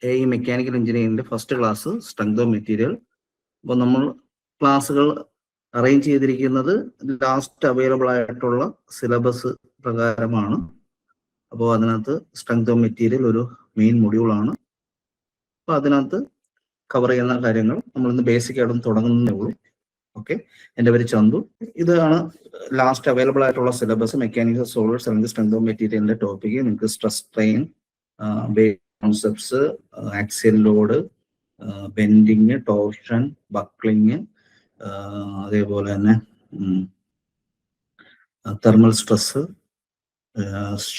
AE mechanical എഞ്ചിനീയറിംഗിന്റെ first class strength of material. അപ്പോൾ നമ്മൾ ക്ലാസ്സുകൾ അറേഞ്ച് ചെയ്തിരിക്കുന്നത് ലാസ്റ്റ് അവൈലബിൾ ആയിട്ടുള്ള സിലബസ് പ്രകാരമാണ്. അപ്പോൾ അതിനകത്ത് സ്ട്രെങ്ത് ഓഫ് മെറ്റീരിയൽ ഒരു മെയിൻ മൊഡ്യൂളാണ്. അപ്പോൾ അതിനകത്ത് കവർ ചെയ്യുന്ന കാര്യങ്ങൾ നമ്മളിന്ന് ബേസിക് ആയിട്ടും തുടങ്ങുന്നേ ഉള്ളൂ. ഓക്കെ, എൻ്റെ പേര് ചന്തു. ഇതാണ് ലാസ്റ്റ് അവൈലബിൾ ആയിട്ടുള്ള സിലബസ്. മെക്കാനിക്കൽ സോളിഡ്സ് അല്ലെങ്കിൽ സ്ട്രെങ്ത് ഓഫ് മെറ്റീരിയലിന്റെ ടോപ്പിക്ക്. നിങ്ങൾക്ക് stress strain, concepts, axial load, bending, torsion, buckling, അതേപോലെ തന്നെ തെർമൽ സ്ട്രെസ്,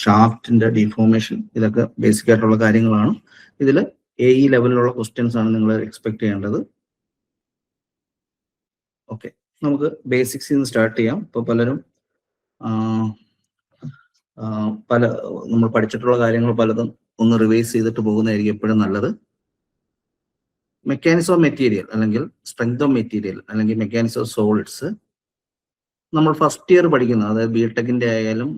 ഷാഫ്റ്റിന്റെ ഡിഫോർമേഷൻ, ഇതൊക്കെ ബേസിക് ആയിട്ടുള്ള കാര്യങ്ങളാണ്. ഇതിൽ AE ലെവലിലുള്ള ക്വസ്റ്റ്യൻസ് ആണ് നിങ്ങൾ എക്സ്പെക്ട് ചെയ്യേണ്ടത്. ഓക്കെ, നമുക്ക് ബേസിക്സിൽ നിന്ന് സ്റ്റാർട്ട് ചെയ്യാം. ഇപ്പോൾ പലരും നമ്മൾ പഠിച്ചിട്ടുള്ള കാര്യങ്ങൾ പലതും ഒന്ന് റിവൈസ് ചെയ്തിട്ട് പോകുന്നതായിരിക്കും എപ്പോഴും നല്ലത്. മെക്കാനിക്സ് ഓഫ് മെറ്റീരിയൽ അല്ലെങ്കിൽ സ്ട്രെങ്ത് ഓഫ് മെറ്റീരിയൽ അല്ലെങ്കിൽ മെക്കാനിക്സ് ഓഫ് സോളിഡ്സ് നമ്മൾ ഫസ്റ്റ് ഇയർ പഠിക്കുന്ന, അതായത് BTechന്റെ ആയാലും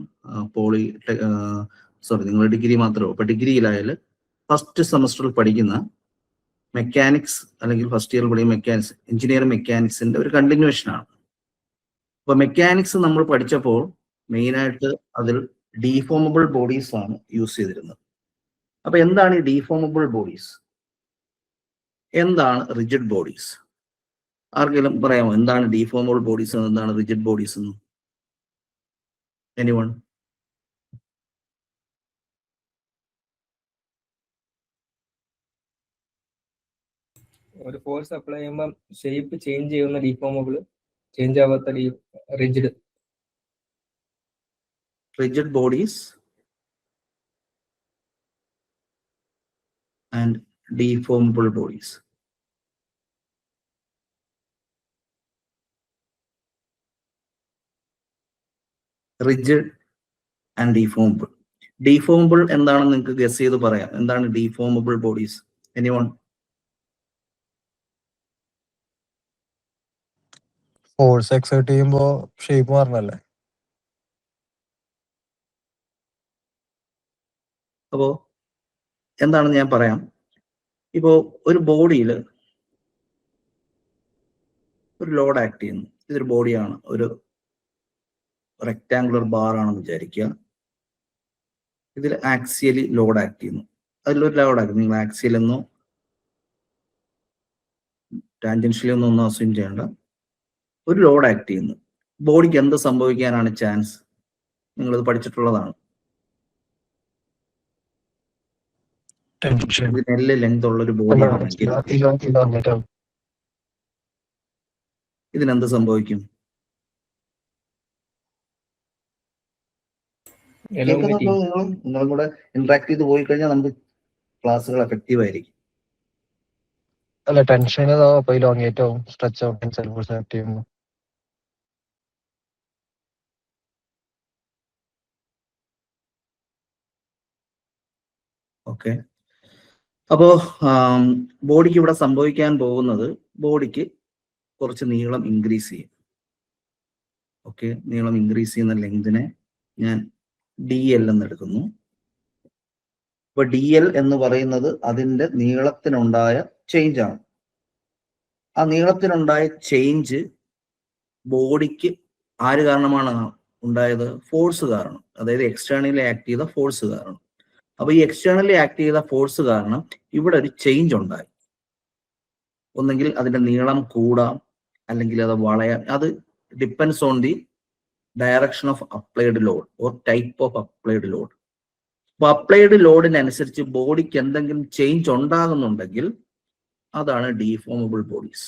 നിങ്ങൾ ഡിഗ്രി മാത്രമോ, ഇപ്പൊ ഡിഗ്രിയിലായാലും ഫസ്റ്റ് സെമസ്റ്ററിൽ പഠിക്കുന്ന മെക്കാനിക്സ് അല്ലെങ്കിൽ ഫസ്റ്റ് ഇയർ പഠിക്കുന്ന മെക്കാനിക്സ്, എഞ്ചിനീയറിംഗ് മെക്കാനിക്സിന്റെ ഒരു കണ്ടിന്യൂഷൻ ആണ്. അപ്പൊ മെക്കാനിക്സ് നമ്മൾ പഠിച്ചപ്പോൾ മെയിനായിട്ട് അതിൽ ഡീഫോമബിൾ ബോഡീസ് ആണ് യൂസ് ചെയ്തിരുന്നത്. അപ്പൊ എന്താണ് ഈ ഡീഫോമബിൾ ബോഡീസ്, എന്താണ് റിജിഡ് ബോഡീസ്? ആർക്കെങ്കിലും പറയാമോ എന്താണ് ഡീഫോമബിൾ ബോഡീസ്, എന്താണ് റിജിഡ് ബോഡീസ് എന്ന്? എനിവൺ? ഒരു ഫോഴ്സ് അപ്ലൈ ചെയ്യുമ്പോൾ ഷേപ്പ് ചേഞ്ച് ചെയ്യുന്ന ഡീഫോമബിൾ, ചേഞ്ച് ആവാത്ത rigid. Rigid bodies and deformable bodies. Rigid and deformable. Deformable എന്താണെന്ന് നിങ്ങൾക്ക് ഗസ് ചെയ്ത് പറയാം. എന്താണ് deformable bodies? Anyone? Force exert ചെയ്യുമ്പോൾ ഷേപ്പ് മാറണല്ലേ? അപ്പോ എന്താണെന്ന് ഞാൻ പറയാം. ഇപ്പോ ഒരു ബോഡിയിൽ ഒരു ലോഡ് ആക്ട് ചെയ്യുന്നു. ഇതൊരു ബോഡിയാണ്, ഒരു റെക്ടാങ്കുലർ ബാർ ആണെന്ന് വിചാരിക്കുക. ഇതിൽ ആക്സിയലി ലോഡ് ആക്ട് ചെയ്യുന്നു. അതിലൊരു ലോഡ് ആക്ട്, നിങ്ങൾ ആക്സിയൽ എന്നോ ടാൻജൻഷ്യലി ഒന്നും അസ്യൂം ചെയ്യേണ്ട. ഒരു ലോഡ് ആക്ട് ചെയ്യുന്നു. ബോഡിക്ക് എന്ത് സംഭവിക്കാനാണ് ചാൻസ്? നിങ്ങളിത് പഠിച്ചിട്ടുള്ളതാണ്. ഇതിനെല്ലാം ലെങ്ത് ഉള്ള ഒരു ബോഡിയാണെങ്കിൽ ഇതിനെന്ത് സംഭവിക്കും? നിങ്ങളും കൂടെ ഇന്ററാക്ട് ചെയ്ത് പോയി കഴിഞ്ഞാൽ നമുക്ക് ക്ലാസ്സുകൾ എഫക്റ്റീവ് ആയിരിക്കും. അല്ല, ടെൻഷൻ ഇലോങ്ങേറ്റ് ആവും, സ്ട്രെച്ച് ഔട്ട് സെൽഫ് ചെയ്യുന്നു. ഓക്കെ, അപ്പോ ബോഡിക്ക് ഇവിടെ സംഭവിക്കാൻ പോകുന്നത്, ബോഡിക്ക് കുറച്ച് നീളം ഇൻക്രീസ് ചെയ്യും. ഓക്കെ, നീളം ഇൻക്രീസ് ചെയ്യുന്ന ലെങ്തിനെ ഞാൻ DL എന്ന് എടുക്കുന്നു. അപ്പൊ DL എന്ന് പറയുന്നത് അതിന്റെ നീളത്തിനുണ്ടായ ചേഞ്ച് ആണ്. ആ നീളത്തിനുണ്ടായ ചേഞ്ച് ബോഡിക്ക് ആര് കാരണമാണ് ഉണ്ടായത്? ഫോഴ്സ് കാരണം, അതായത് എക്സ്റ്റേണലി ആക്ട് ചെയ്ത ഫോഴ്സ് കാരണം. അപ്പൊ ഈ എക്സ്റ്റേണലി ആക്ട് ചെയ്ത ഫോഴ്സ് കാരണം ഇവിടെ ഒരു ചേഞ്ച് ഉണ്ടായി. ഒന്നെങ്കിൽ അതിന്റെ നീളം കൂടാം, അല്ലെങ്കിൽ അത് വളയാം. അത് depends on the direction of applied load or type of applied load. അപ്പൊ അപ്ലൈഡ് ലോഡിനനുസരിച്ച് ബോഡിക്ക് എന്തെങ്കിലും ചേഞ്ച് ഉണ്ടാകുന്നുണ്ടെങ്കിൽ അതാണ് deformable bodies.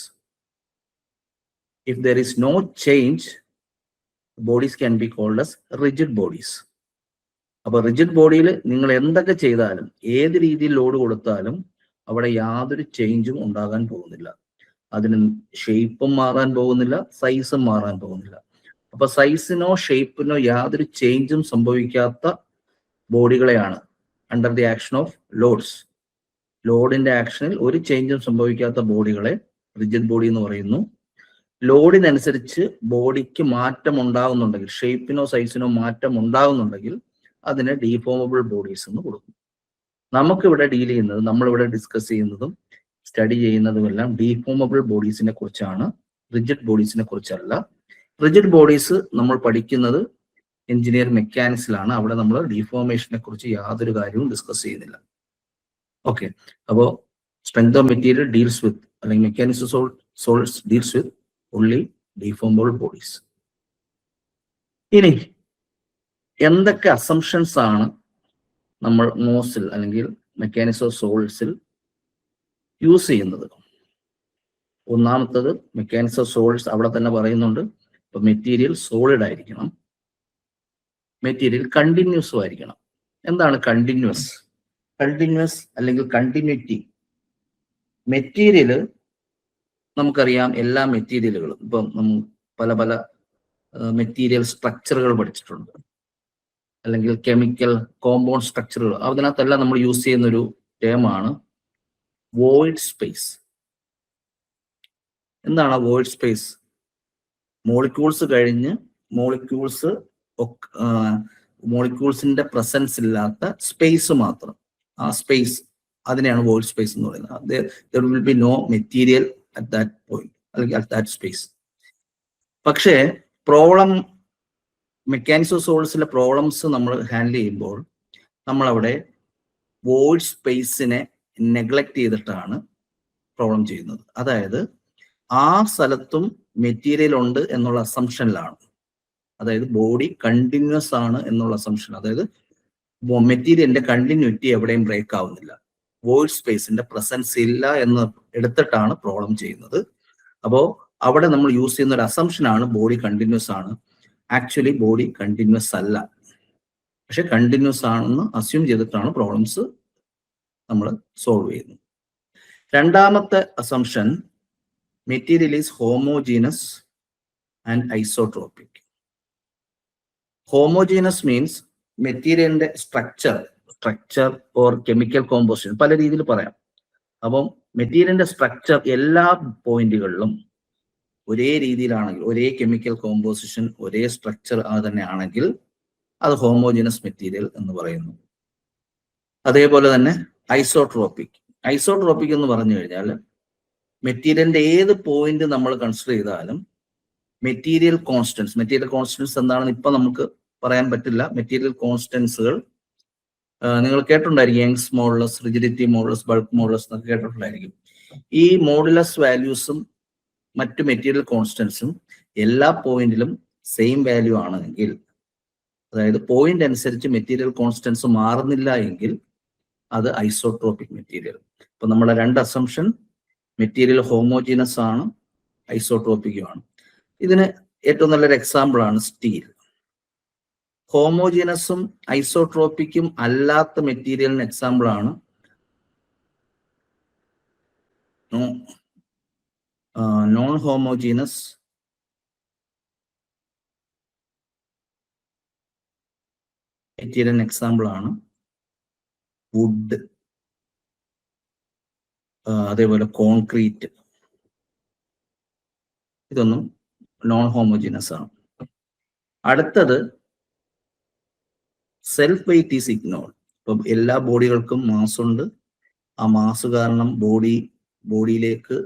If there is no change, bodies can be called as rigid bodies. അപ്പൊ റിജിഡ് ബോഡിയിൽ നിങ്ങൾ എന്തൊക്കെ ചെയ്താലും, ഏത് രീതിയിൽ ലോഡ് കൊടുത്താലും അവിടെ യാതൊരു ചേഞ്ചും ഉണ്ടാകാൻ പോകുന്നില്ല. അതിന് ഷേപ്പും മാറാൻ പോകുന്നില്ല, സൈസും മാറാൻ പോകുന്നില്ല. അപ്പൊ സൈസിനോ ഷേപ്പിനോ യാതൊരു ചേഞ്ചും സംഭവിക്കാത്ത ബോഡികളെയാണ് under the action of loads, ലോഡിന്റെ ആക്ഷനിൽ ഒരു ചേഞ്ചും സംഭവിക്കാത്ത ബോഡികളെ റിജിഡ് ബോഡി എന്ന് പറയുന്നു. ലോഡിനനുസരിച്ച് ബോഡിക്ക് മാറ്റം ഉണ്ടാകുന്നുണ്ടെങ്കിൽ, ഷേപ്പിനോ സൈസിനോ മാറ്റം ഉണ്ടാകുന്നുണ്ടെങ്കിൽ അതിനെ ഡീഫോമബിൾ ബോഡീസ് എന്ന് കൊടുക്കും. നമുക്കിവിടെ ഡീൽ ചെയ്യുന്നത്, നമ്മളിവിടെ ഡിസ്കസ് ചെയ്യുന്നതും സ്റ്റഡി ചെയ്യുന്നതുമെല്ലാം ഡീഫോമബിൾ ബോഡീസിനെ കുറിച്ചാണ്, റിജിഡ് ബോഡീസിനെ കുറിച്ചല്ല. റിജിഡ് ബോഡീസ് നമ്മൾ പഠിക്കുന്നത് എഞ്ചിനീയർ മെക്കാനിക്സിലാണ്. അവിടെ നമ്മൾ ഡീഫോർമേഷനെ കുറിച്ച് യാതൊരു കാര്യവും ഡിസ്കസ് ചെയ്യുന്നില്ല. ഓക്കെ, അപ്പോൾ strength of material deals with, അല്ലെങ്കിൽ mechanics solids deals with only deformable bodies. ഇനി എന്തൊക്കെ അസംഷൻസ് ആണ് നമ്മൾ മോസിൽ അല്ലെങ്കിൽ മെക്കാനിക്സ് ഓഫ് സോളിഡ്സിൽ യൂസ് ചെയ്യുന്നത്? ഒന്നാമത്തത് മെക്കാനിക്സ് ഓഫ് സോളിഡ്സ് അവിടെ തന്നെ പറയുന്നുണ്ട്, ഇപ്പൊ മെറ്റീരിയൽ സോളിഡ് ആയിരിക്കണം, മെറ്റീരിയൽ കണ്ടിന്യൂസും ആയിരിക്കണം. എന്താണ് കണ്ടിന്യൂസ്? കണ്ടിന്യൂസ് അല്ലെങ്കിൽ കണ്ടിന്യൂറ്റി. മെറ്റീരിയല് നമുക്കറിയാം, എല്ലാ മെറ്റീരിയലുകളും ഇപ്പം നമ്മൾ പല പല മെറ്റീരിയൽ സ്ട്രക്ചറുകൾ പഠിച്ചിട്ടുണ്ട്, അല്ലെങ്കിൽ കെമിക്കൽ കോമ്പൗണ്ട് സ്ട്രക്ചറുകൾ. അതിനകത്തെല്ലാം നമ്മൾ യൂസ് ചെയ്യുന്ന ഒരു ടേമാണ് വോയിഡ് സ്പേസ്. എന്താണ് വോയിഡ് സ്പേസ്? മോളിക്യൂൾസ് കഴിഞ്ഞ് മോളിക്യൂൾസിന്റെ പ്രസൻസ് ഇല്ലാത്ത സ്പേസ് മാത്രം, ആ സ്പേസ്, അതിനെയാണ് വോയിഡ് സ്പേസ് എന്ന് പറയുന്നത്. there will be no material at that point, അല്ലെങ്കിൽ at that space. പക്ഷേ പ്രോബ്ലം, മെക്കാനിക്സ് ഓഫ് സോളിഡ്സിലെ പ്രോബ്ലംസ് നമ്മൾ ഹാൻഡിൽ ചെയ്യുമ്പോൾ നമ്മളവിടെ വോയിഡ് സ്പേസിനെ നെഗ്ലക്ട് ചെയ്തിട്ടാണ് പ്രോബ്ലം ചെയ്യുന്നത്. അതായത് ആ സ്ഥലത്തും മെറ്റീരിയൽ ഉണ്ട് എന്നുള്ള അസംഷനിലാണ്, അതായത് ബോഡി കണ്ടിന്യൂസ് ആണ് എന്നുള്ള അസംഷൻ, അതായത് മെറ്റീരിയലിന്റെ കണ്ടിന്യൂറ്റി എവിടെയും ബ്രേക്ക് ആവുന്നില്ല, വോയിഡ് സ്പേസിന്റെ പ്രസൻസ് ഇല്ല എന്ന് എടുത്തിട്ടാണ് പ്രോബ്ലം ചെയ്യുന്നത്. അപ്പോൾ അവിടെ നമ്മൾ യൂസ് ചെയ്യുന്ന ഒരു അസംഷനാണ് ബോഡി കണ്ടിന്യൂസ് ആണ്. ആക്ച്വലി ബോഡി കണ്ടിന്യൂസ് അല്ല, പക്ഷെ കണ്ടിന്യൂസ് ആണെന്ന് അസ്യൂം ചെയ്തിട്ടാണ് പ്രോബ്ലംസ് നമ്മൾ സോൾവ് ചെയ്യുന്നത്. രണ്ടാമത്തെ assumption, material is homogeneous and isotropic. Homogeneous means മെറ്റീരിയലിന്റെ സ്ട്രക്ചർ ഓർ കെമിക്കൽ കോമ്പോസിഷൻ, പല രീതിയിൽ പറയാം. അപ്പം മെറ്റീരിയലിന്റെ സ്ട്രക്ചർ എല്ലാ പോയിന്റുകളിലും ഒരേ രീതിയിലാണെങ്കിൽ, ഒരേ കെമിക്കൽ കോമ്പോസിഷൻ, ഒരേ സ്ട്രക്ചർ തന്നെ ആണെങ്കിൽ അത് ഹോമോജീനസ് മെറ്റീരിയൽ എന്ന് പറയുന്നു. അതേപോലെ തന്നെ ഐസോട്രോപിക് എന്ന് പറഞ്ഞു കഴിഞ്ഞാൽ മെറ്റീരിയലിന്റെ ഏത് പോയിന്റ് നമ്മൾ കൺസിഡർ ചെയ്താലും മെറ്റീരിയൽ കോൺസ്റ്റൻസ് എന്താണെന്ന് ഇപ്പൊ നമുക്ക് പറയാൻ പറ്റില്ല. മെറ്റീരിയൽ കോൺസ്റ്റൻസുകൾ നിങ്ങൾ കേട്ടിട്ടുണ്ടായിരിക്കും, Young's modulus, rigidity modulus, bulk modulus എന്നൊക്കെ കേട്ടിട്ടുണ്ടായിരിക്കും. ഈ മോഡുലസ് വാല്യൂസും മറ്റു മെറ്റീരിയൽ കോൺസ്റ്റൻസും എല്ലാ പോയിന്റിലും സെയിം വാല്യൂ ആണെങ്കിൽ, അതായത് പോയിന്റ് അനുസരിച്ച് മെറ്റീരിയൽ കോൺസ്റ്റൻസ് മാറുന്നില്ല എങ്കിൽ അത് ഐസോട്രോപിക് മെറ്റീരിയൽ. ഇപ്പൊ നമ്മുടെ രണ്ട് അസംഷൻ, മെറ്റീരിയൽ ഹോമോജീനസ് ആണ്, ഐസോട്രോപിക്കും ആണ്. ഇതിന് ഏറ്റവും നല്ലൊരു എക്സാമ്പിൾ ആണ് സ്റ്റീൽ. ഹോമോജീനസും ഐസോട്രോപിക്കും അല്ലാത്ത മെറ്റീരിയലിന് എക്സാമ്പിൾ ആണ് നോൺ ഹോമോജീനസ് മെറ്റീരിയലിന് എക്സാമ്പിൾ ആണ് വുഡ്, അതേപോലെ കോൺക്രീറ്റ്. ഇതൊന്നും നോൺ ഹോമോജീനസ് ആണ്. അടുത്തത് സെൽഫ് വെയിറ്റ് ഈസ് ഇഗ്നോർഡ്. ഇപ്പം എല്ലാ ബോഡികൾക്കും മാസ് ഉണ്ട്. ആ മാസ് കാരണം ബോഡിയിലേക്ക്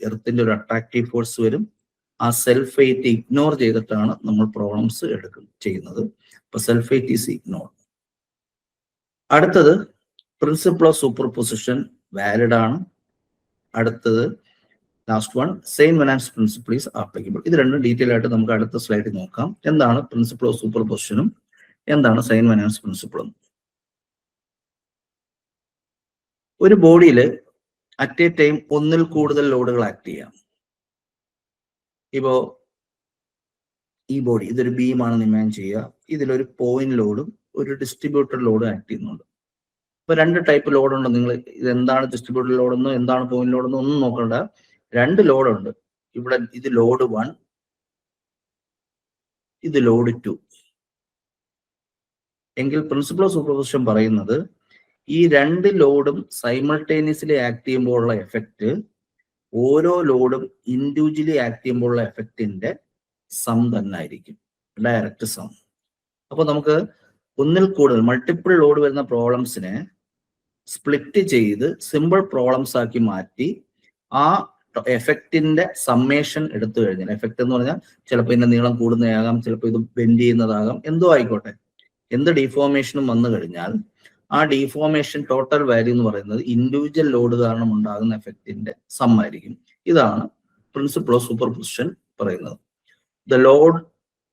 എർത്തിന്റെ ഒരു അട്രാക്റ്റീവ് ഫോഴ്സ് വരും. ആ സെൽഫ് വെയിറ്റ് ഇഗ്നോർ ചെയ്തിട്ടാണ് നമ്മൾ പ്രോബ്ലംസ് ചെയ്യുന്നത്. അപ്പൊ സെൽഫ് വെയിറ്റ് ഈസ് ഇഗ്നോർഡ്. അടുത്തത് principle of superposition valid ആണ്. അടുത്തത് last one, Saint Venant's principle is applicable. ഇത് രണ്ടും ഡീറ്റെയിൽ ആയിട്ട് നമുക്ക് അടുത്ത സ്ലൈഡിൽ നോക്കാം. എന്താണ് പ്രിൻസിപ്പിൾ ഓഫ് സൂപ്പർ പൊസിഷനും എന്താണ് സെയിൻ വെനാൻസ് പ്രിൻസിപ്പിളും. ഒരു ബോഡിയിൽ അറ്റ് എ ടൈം ഒന്നിൽ കൂടുതൽ ലോഡുകൾ ആക്ട് ചെയ്യാം. ഇപ്പോ ഈ ബോഡി ഇതൊരു ബീമാണെന്ന് ഇമാജിൻ ചെയ്യുക. ഇതിലൊരു പോയിന്റ് ലോഡും ഒരു ഡിസ്ട്രിബ്യൂട്ടഡ് ലോഡും ആക്ട് ചെയ്യുന്നുണ്ട്. ഇപ്പൊ രണ്ട് ടൈപ്പ് ലോഡുണ്ട്. നിങ്ങൾ ഇതെന്താണ് ഡിസ്ട്രിബ്യൂട്ടഡ് ലോഡെന്നോ എന്താണ് പോയിന്റ് ലോഡെന്നോ ഒന്നും നോക്കണ്ട. രണ്ട് ലോഡുണ്ട്. ഇവിടെ ഇത് ലോഡ് 1, ഇത് ലോഡ് 2. എങ്കിൽ പ്രിൻസിപ്പിൾ ഓഫ് സൂപ്പർപൊസിഷൻ പറയുന്നത് ഈ രണ്ട് ലോഡും സൈമൾട്ടേനിയസ്ലി ആക്ട് ചെയ്യുമ്പോഴുള്ള എഫക്റ്റ് ഓരോ ലോഡും ഇൻഡിവിജ്വലി ആക്ട് ചെയ്യുമ്പോഴുള്ള എഫക്റ്റിന്റെ സം തന്നെ ആയിരിക്കും, ഡയറക്റ്റ് സം. അപ്പൊ നമുക്ക് ഒന്നിൽ കൂടുതൽ മൾട്ടിപ്പിൾ ലോഡ് വരുന്ന പ്രോബ്ലംസിനെ സ്പ്ലിറ്റ് ചെയ്ത് സിമ്പിൾ പ്രോബ്ലംസ് ആക്കി മാറ്റി ആ എഫക്റ്റിന്റെ സമ്മേഷൻ എടുത്തു കഴിഞ്ഞാൽ, എഫക്റ്റ് എന്ന് പറഞ്ഞാൽ ചിലപ്പോൾ ഇതിന്റെ നീളം കൂടുന്നതാകാം, ചിലപ്പോൾ ഇത് ബെൻഡ് ചെയ്യുന്നതാകാം, എന്തോ ആയിക്കോട്ടെ, എന്ത് ഡീഫോർമേഷനും വന്നു കഴിഞ്ഞാൽ ആ ഡീഫോർമേഷൻ ടോട്ടൽ വാല്യൂ എന്ന് പറയുന്നത് ഇൻഡിവിജ്വൽ ലോഡ് കാരണം ഉണ്ടാകുന്ന എഫക്റ്റിന്റെ സം ആയിരിക്കും. ഇതാണ് പ്രിൻസിപ്പിൾ ഓഫ് സൂപ്പർ പൊസിഷൻ പറയുന്നത്. The load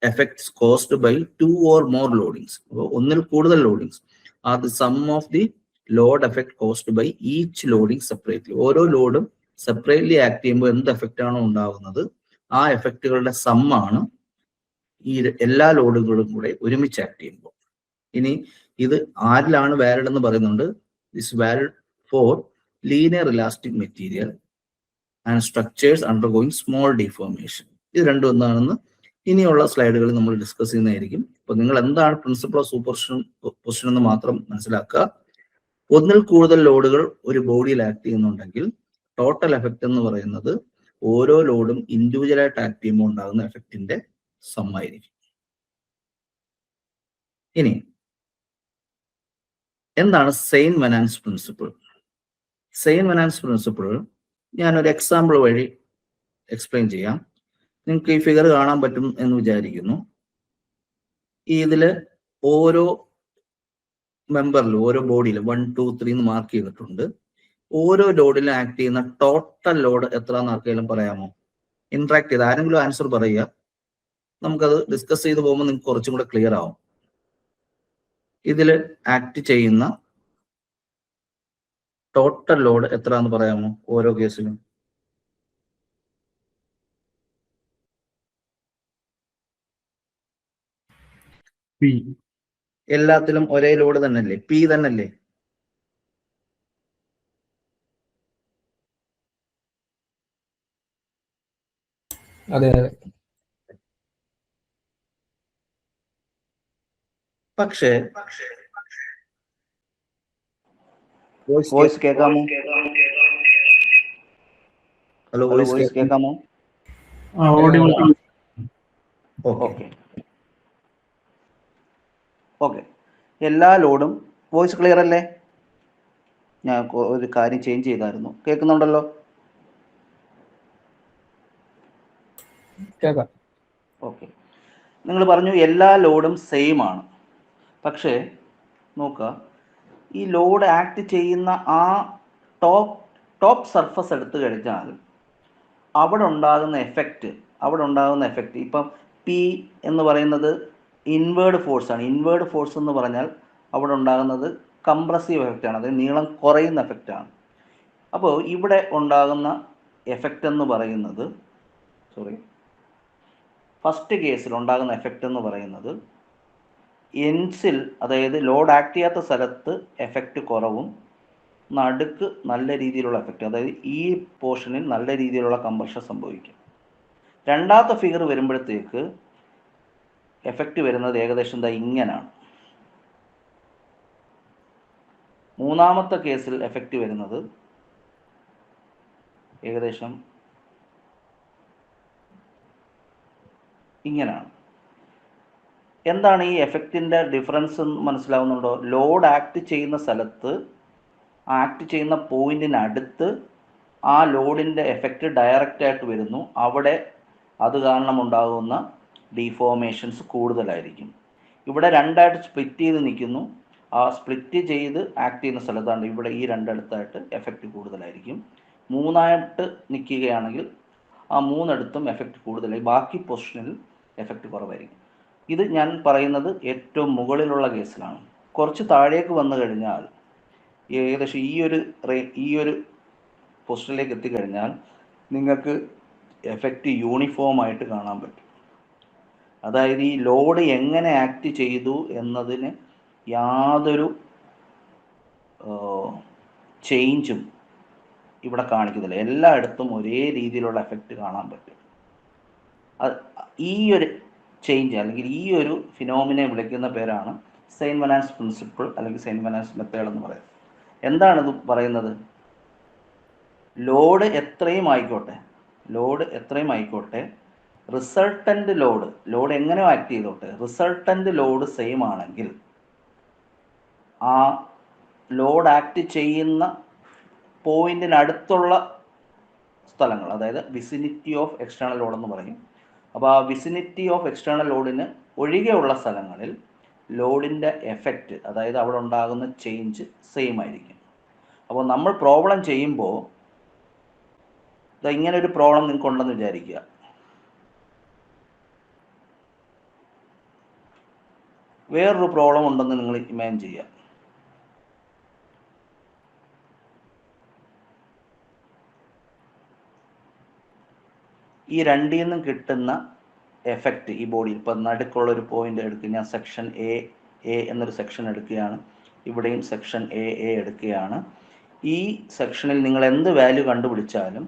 effects caused by 2 or more loadings. അപ്പോൾ ഒന്നിൽ കൂടുതൽ loadings are the sum of the load effect caused by each loading separately. ഓരോ ലോഡും സെപ്പറേറ്റ്ലി ആക്ട് ചെയ്യുമ്പോൾ എന്ത് എഫക്റ്റ് ആണോ ഉണ്ടാകുന്നത് ആ എഫക്റ്റുകളുടെ സമ്മാണ് ഈ എല്ലാ ലോഡുകളും കൂടെ ഒരുമിച്ച് ആക്ട് ചെയ്യുമ്പോൾ. ഇനി ഇത് ആരിലാണ് വാലിഡ് എന്ന് പറയുന്നുണ്ട്. This valid four linear elastic material and structures undergoing small deformation. ഇത് രണ്ടും എന്താണെന്ന് ഇനിയുള്ള സ്ലൈഡുകളിൽ നമ്മൾ ഡിസ്കസ് ചെയ്യുന്നതായിരിക്കും. അപ്പൊ നിങ്ങൾ എന്താണ് പ്രിൻസിപ്പിൾ ഓഫ് സൂപ്പർ പൊസിഷൻ എന്ന് മാത്രം മനസ്സിലാക്കുക. ഒന്നിൽ കൂടുതൽ ലോഡുകൾ ഒരു ബോഡിയിൽ ആക്ട് ചെയ്യുന്നുണ്ടെങ്കിൽ ടോട്ടൽ എഫക്റ്റ് എന്ന് പറയുന്നത് ഓരോ ലോഡും ഇൻഡിവിജ്വലായിട്ട് ആക്ട് ചെയ്യുമ്പോൾ ഉണ്ടാകുന്ന എഫക്റ്റിന്റെ സം ആയിരിക്കും. ഇനി എന്താണ് സെയിൻ വെനാൻസ് പ്രിൻസിപ്പിൾ? സെയിൻ വെനാൻസ് പ്രിൻസിപ്പിൾ ഞാനൊരു എക്സാമ്പിൾ വഴി എക്സ്പ്ലെയിൻ ചെയ്യാം. നിങ്ങൾക്ക് ഈ ഫിഗർ കാണാൻ പറ്റും എന്ന് വിചാരിക്കുന്നു. ഇതില് ഓരോ മെമ്പറിലും ഓരോ ബോഡിയിലും 1, 2, 3 എന്ന് മാർക്ക് ചെയ്തിട്ടുണ്ട്. ഓരോ ലോഡിലും ആക്ട് ചെയ്യുന്ന ടോട്ടൽ ലോഡ് എത്ര എന്ന് ആർക്കെങ്കിലും പറയാമോ? ഇന്ററാക്ട് ചെയ്ത് ആരെങ്കിലും ആൻസർ പറയുക. നമുക്കത് ഡിസ്കസ് ചെയ്ത് പോകുമ്പോൾ നിങ്ങൾക്ക് കുറച്ചും കൂടെ ക്ലിയർ ആവും. ഇതിൽ ആക്ട് ചെയ്യുന്ന ടോട്ടൽ ലോഡ് എത്ര എന്ന് പറയാമോ ഓരോ കേസിലും? എല്ലാത്തിലും ഒരേ ലോഡ് തന്നെയല്ലേ? പി തന്നെയല്ലേ? അതെ. പക്ഷേ വോയിസ് കേൾക്കാമോ? ഹലോ, വോയിസ് കേൾക്കാമോ? ഓക്കെ. എല്ലാ ലോഡും വോയിസ് ക്ലിയർ അല്ലേ? ഞാൻ ഒരു കാര്യം ചേഞ്ച് ചെയ്തായിരുന്നു. കേൾക്കുന്നുണ്ടല്ലോ? ഓക്കെ. നിങ്ങൾ പറഞ്ഞു എല്ലാ ലോഡും സെയിം ആണ്. പക്ഷേ നോക്കുക, ഈ ലോഡ് ആക്ട് ചെയ്യുന്ന ആ ടോപ്പ് സർഫസ് എടുത്തു കഴിഞ്ഞാൽ അവിടെ ഉണ്ടാകുന്ന എഫക്റ്റ് ഇപ്പം പി എന്ന് പറയുന്നത് ഇൻവേർഡ് ഫോഴ്സ് ആണ്. ഇൻവേർഡ് ഫോഴ്സ് എന്ന് പറഞ്ഞാൽ അവിടെ ഉണ്ടാകുന്നത് കംപ്രസീവ് എഫക്റ്റ് ആണ്, അതായത് നീളം കുറയുന്ന എഫക്റ്റാണ്. അപ്പോൾ ഇവിടെ ഉണ്ടാകുന്ന എഫക്റ്റ് എന്ന് പറയുന്നത് ഫസ്റ്റ് കേസിൽ ഉണ്ടാകുന്ന എഫക്റ്റ് എന്ന് പറയുന്നത് എൻസിൽ, അതായത് ലോഡ് ആക്ട് ചെയ്യാത്ത സ്ഥലത്ത് എഫക്റ്റ് കുറവും നടുക്ക് നല്ല രീതിയിലുള്ള എഫക്റ്റ്, അതായത് ഈ പോർഷനിൽ നല്ല രീതിയിലുള്ള കംപ്രഷൻ സംഭവിക്കും. രണ്ടാമത്തെ ഫിഗർ വരുമ്പോഴത്തേക്ക് എഫക്റ്റ് വരുന്നത് ഏകദേശം ഇങ്ങനാണ്. മൂന്നാമത്തെ കേസിൽ എഫക്റ്റ് വരുന്നത് ഏകദേശം ഇങ്ങനാണ്. എന്താണ് ഈ എഫക്റ്റിൻ്റെ ഡിഫറൻസ് എന്ന് മനസ്സിലാവുന്നുണ്ടോ? ലോഡ് ആക്ട് ചെയ്യുന്ന സ്ഥലത്ത് ആക്ട് ചെയ്യുന്ന പോയിന്റിനടുത്ത് ആ ലോഡിൻ്റെ എഫക്റ്റ് ഡയറക്റ്റായിട്ട് വരുന്നു. അവിടെ അത് കാരണം ഉണ്ടാകുന്ന ഡീഫോർമേഷൻസ് കൂടുതലായിരിക്കും. ഇവിടെ രണ്ടായിട്ട് സ്പ്ലിറ്റ് ചെയ്ത് നിൽക്കുന്നു. ആ സ്പ്ലിറ്റ് ചെയ്ത് ആക്ട് ചെയ്യുന്ന സ്ഥലത്താണ് ഇവിടെ ഈ രണ്ടിടത്തായിട്ട് എഫക്റ്റ് കൂടുതലായിരിക്കും. മൂന്നായിട്ട് നിൽക്കുകയാണെങ്കിൽ ആ മൂന്നിടത്തും എഫക്റ്റ് കൂടുതലായി, ബാക്കി പൊസിഷനിൽ എഫക്റ്റ് കുറവായിരിക്കും. ഇത് ഞാൻ പറയുന്നത് ഏറ്റവും മുകളിലുള്ള കേസിലാണ്. കുറച്ച് താഴേക്ക് വന്നു കഴിഞ്ഞാൽ ഏകദേശം ഈ ഒരു പൊസിഷനിലേക്ക് എത്തിക്കഴിഞ്ഞാൽ നിങ്ങൾക്ക് എഫക്റ്റ് യൂണിഫോം ആയിട്ട് കാണാൻ പറ്റും. അതായത് ഈ ലോഡ് എങ്ങനെ ആക്ട് ചെയ്തു എന്നതിന് യാതൊരു ചേഞ്ചും ഇവിടെ കാണിക്കുന്നില്ല. എല്ലായിടത്തും ഒരേ രീതിയിലുള്ള എഫക്റ്റ് കാണാൻ പറ്റും. ഈ ഒരു ചേഞ്ച് അല്ലെങ്കിൽ ഈ ഒരു ഫിനോമിനെ വിളിക്കുന്ന പേരാണ് സെയിൻ വെനാൻസ് പ്രിൻസിപ്പിൾ അല്ലെങ്കിൽ സെയിൻ വെനാൻസ് മെത്തേഡ് എന്ന് പറയുന്നത്. എന്താണ് ഇത് പറയുന്നത്? ലോഡ് എത്രയും ആയിക്കോട്ടെ റിസൾട്ടൻ്റ് ലോഡ് എങ്ങനെയോ ആക്ട് ചെയ്തോട്ടെ, റിസൾട്ടൻ്റ് ലോഡ് സെയിം ആണെങ്കിൽ ആ ലോഡ് ആക്ട് ചെയ്യുന്ന പോയിന്റിനടുത്തുള്ള സ്ഥലങ്ങൾ, അതായത് വിസിനിറ്റി ഓഫ് എക്സ്റ്റേണൽ ലോഡ് എന്ന് പറയും. അപ്പോൾ ആ വിസിനിറ്റി ഓഫ് എക്സ്റ്റേണൽ ലോഡിന് ഒഴികെയുള്ള സ്ഥലങ്ങളിൽ ലോഡിൻ്റെ എഫക്റ്റ്, അതായത് അവിടെ ഉണ്ടാകുന്ന ചേഞ്ച് സെയിം ആയിരിക്കും. അപ്പോൾ നമ്മൾ പ്രോബ്ലം ചെയ്യുമ്പോൾ ഇങ്ങനെ ഒരു പ്രോബ്ലം നിങ്ങൾക്ക് ഉണ്ടെന്ന് വിചാരിക്കുക. വേറൊരു പ്രോബ്ലം ഉണ്ടെന്ന് നിങ്ങൾ ഇമാജിൻ ചെയ്യുക. ഈ രണ്ടിൽ നിന്നും കിട്ടുന്ന എഫക്റ്റ് ഈ ബോഡിയിൽ, ഇപ്പം നടുക്കുള്ള ഒരു പോയിന്റ് എടുക്കുക, ഞാൻ സെക്ഷൻ എ എന്നൊരു സെക്ഷൻ എടുക്കുകയാണ്, ഇവിടെയും സെക്ഷൻ എ എടുക്കുകയാണ്. ഈ സെക്ഷനിൽ നിങ്ങൾ എന്ത് വാല്യൂ കണ്ടുപിടിച്ചാലും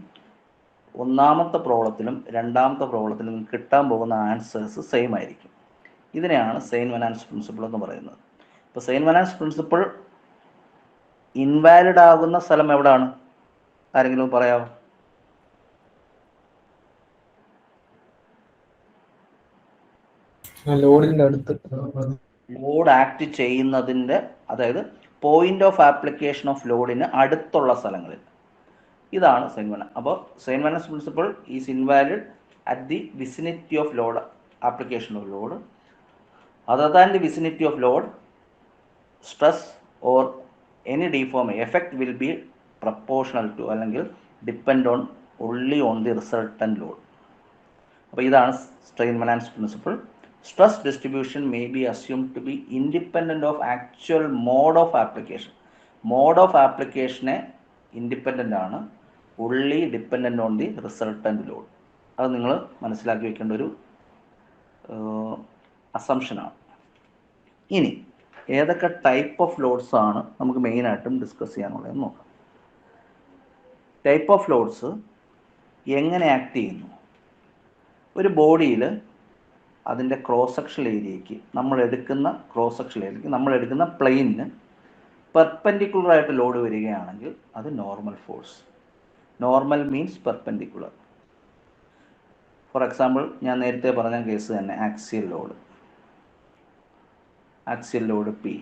ഒന്നാമത്തെ പ്രോബ്ലത്തിലും രണ്ടാമത്തെ പ്രോബ്ലത്തിലും നിങ്ങൾക്ക് കിട്ടാൻ പോകുന്ന ആൻസേഴ്സ് സെയിം ആയിരിക്കും. ഇതിനെയാണ് സെയിൻ വനാൻസ് പ്രിൻസിപ്പിൾ എന്ന് പറയുന്നത്. ഇപ്പോൾ സെയിൻ വനാൻസ് പ്രിൻസിപ്പിൾ ഇൻവാലിഡ് ആകുന്ന സ്ഥലം എവിടെയാണ്? ആരെങ്കിലും പറയാമോ? ലോഡിന്റെ അടുത്ത്, ലോഡ് ആക്ട് ചെയ്യുന്നതിൻ്റെ, അതായത് പോയിന്റ് ഓഫ് ആപ്ലിക്കേഷൻ ഓഫ് ലോഡിന് അടുത്തുള്ള സ്ഥലങ്ങളിൽ. ഇതാണ് സെയിൻ വനാൻസ്. അപ്പോൾ Saint Venant's principle is invalid at the vicinity of load, application of load. Other than the vicinity of load, stress or any deformation effect will be proportional to അല്ലെങ്കിൽ depend on only on the resultant load. അപ്പോൾ ഇതാണ് strain Venant's principle. Stress distribution may be assumed to be independent of actual mode of application. Mode of ആപ്ലിക്കേഷനെ independent ആണ്, only dependent on the resultant load. അത് നിങ്ങൾ മനസ്സിലാക്കി വെക്കേണ്ട ഒരു അസംഷനാണ്. ഇനി ഏതൊക്കെ ടൈപ്പ് ഓഫ് ലോഡ്സ് ആണ് നമുക്ക് മെയിനായിട്ടും ഡിസ്കസ് ചെയ്യാനുള്ളതെന്ന് നോക്കാം. ടൈപ്പ് ഓഫ് ലോഡ്സ് എങ്ങനെ ആക്ട് ചെയ്യുന്നു? ഒരു ബോഡിയിൽ അതിൻ്റെ ക്രോസ് സെക്ഷൻ ഏരിയയ്ക്ക് നമ്മൾ എടുക്കുന്ന പ്ലെയിനിന് പെർപെൻഡിക്കുലറായിട്ട് ലോഡ് വരികയാണെങ്കിൽ അത് normal force. Normal means perpendicular. For example, ഞാൻ നേരത്തെ പറഞ്ഞ കേസ് തന്നെ, ആക്സിയൽ ലോഡ് പി,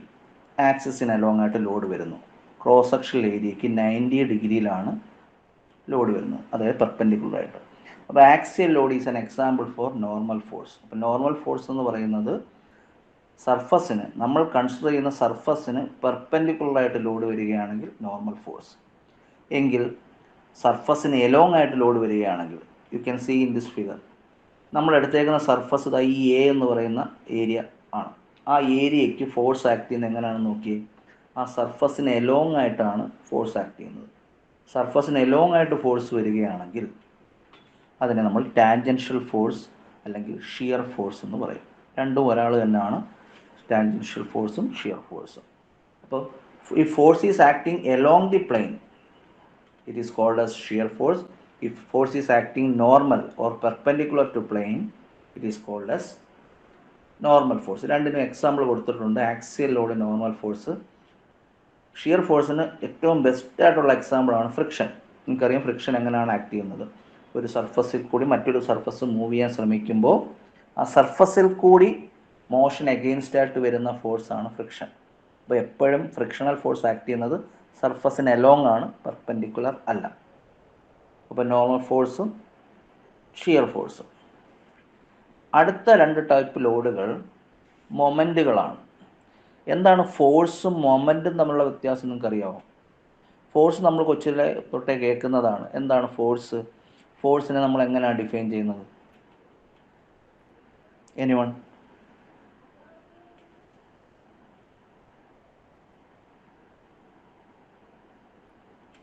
ആക്സിസിന് അലോങ് ആയിട്ട് ലോഡ് വരുന്നു. ക്രോസ് സെക്ഷൻ ഏരിയയ്ക്ക് 90 ഡിഗ്രിയിലാണ് ലോഡ് വരുന്നത്, അതായത് പെർപെൻഡിക്കുലറായിട്ട്. അപ്പോൾ axial load is an example for normal force. അപ്പോൾ നോർമൽ ഫോഴ്സ് എന്ന് പറയുന്നത് സർഫസിന്, നമ്മൾ കൺസിഡർ ചെയ്യുന്ന സർഫസിന് പെർപെൻഡിക്കുലറായിട്ട് ലോഡ് വരികയാണെങ്കിൽ നോർമൽ ഫോഴ്സ്. എങ്കിൽ സർഫസിന് എലോങ് ആയിട്ട് ലോഡ് വരികയാണെങ്കിൽ, you can see in this figure, നമ്മൾ എടുത്തേക്കുന്ന സർഫസ് ഇതാ ഈ എ എന്ന് പറയുന്ന ഏരിയ ആണ്. ആ ഏരിയയ്ക്ക് ഫോഴ്സ് ആക്ട് ചെയ്യുന്നത് എങ്ങനെയാണെന്ന് നോക്കിയേ. ആ സർഫസിന് എലോങ് ആയിട്ടാണ് ഫോഴ്സ് ആക്ട് ചെയ്യുന്നത്. സർഫസിന് എലോങ് ആയിട്ട് ഫോഴ്സ് വരികയാണെങ്കിൽ അതിനെ നമ്മൾ ടാൻജൻഷ്യൽ ഫോഴ്സ് അല്ലെങ്കിൽ ഷിയർ ഫോഴ്സ് എന്ന് പറയും. രണ്ടും ഒരാൾ തന്നെയാണ്, ടാൻജൻഷ്യൽ ഫോഴ്സും ഷിയർ ഫോഴ്സും. അപ്പോൾ ഈ force is acting along the plain, it is called as shear force. If force is acting normal or perpendicular to plane, it is called as normal force. രണ്ടിനും എക്സാമ്പിൾ കൊടുത്തിട്ടുണ്ട്. Axial load normal force, shear ഫോഴ്സിന് ഏറ്റവും best ആയിട്ടുള്ള എക്സാമ്പിളാണ് friction. നിങ്ങൾക്കറിയാം friction എങ്ങനെയാണ് act ചെയ്യുന്നത്. ഒരു സർഫസിൽ കൂടി മറ്റൊരു സർഫസ് മൂവ് ചെയ്യാൻ ശ്രമിക്കുമ്പോൾ ആ സർഫസിൽ കൂടി മോഷൻ എഗെയിൻസ്റ്റ് ആയിട്ട് വരുന്ന ഫോഴ്സാണ് ഫ്രിക്ഷൻ. അപ്പോൾ എപ്പോഴും ഫ്രിക്ഷണൽ ഫോഴ്സ് ആക്ട് ചെയ്യുന്നത് സർഫസിന് എലോങ് ആണ്, പെർപെൻഡിക്കുലർ അല്ല. അപ്പോൾ നോർമൽ ഫോഴ്സും ഷിയർ ഫോഴ്സും. അടുത്ത രണ്ട് ടൈപ്പ് ലോഡുകൾ മൊമെൻറ്റുകളാണ്. എന്താണ് ഫോഴ്സും മൊമെൻറ്റും തമ്മിലുള്ള വ്യത്യാസം നിങ്ങൾക്കറിയാമോ? ഫോഴ്സ് നമ്മൾ കൊച്ചിലെ തൊട്ടേ കേൾക്കുന്നതാണ്. എന്താണ് ഫോഴ്സ്? ഫോഴ്സിനെ നമ്മൾ എങ്ങനെയാണ് ഡിഫൈൻ ചെയ്യുന്നത്? എനിവൺ?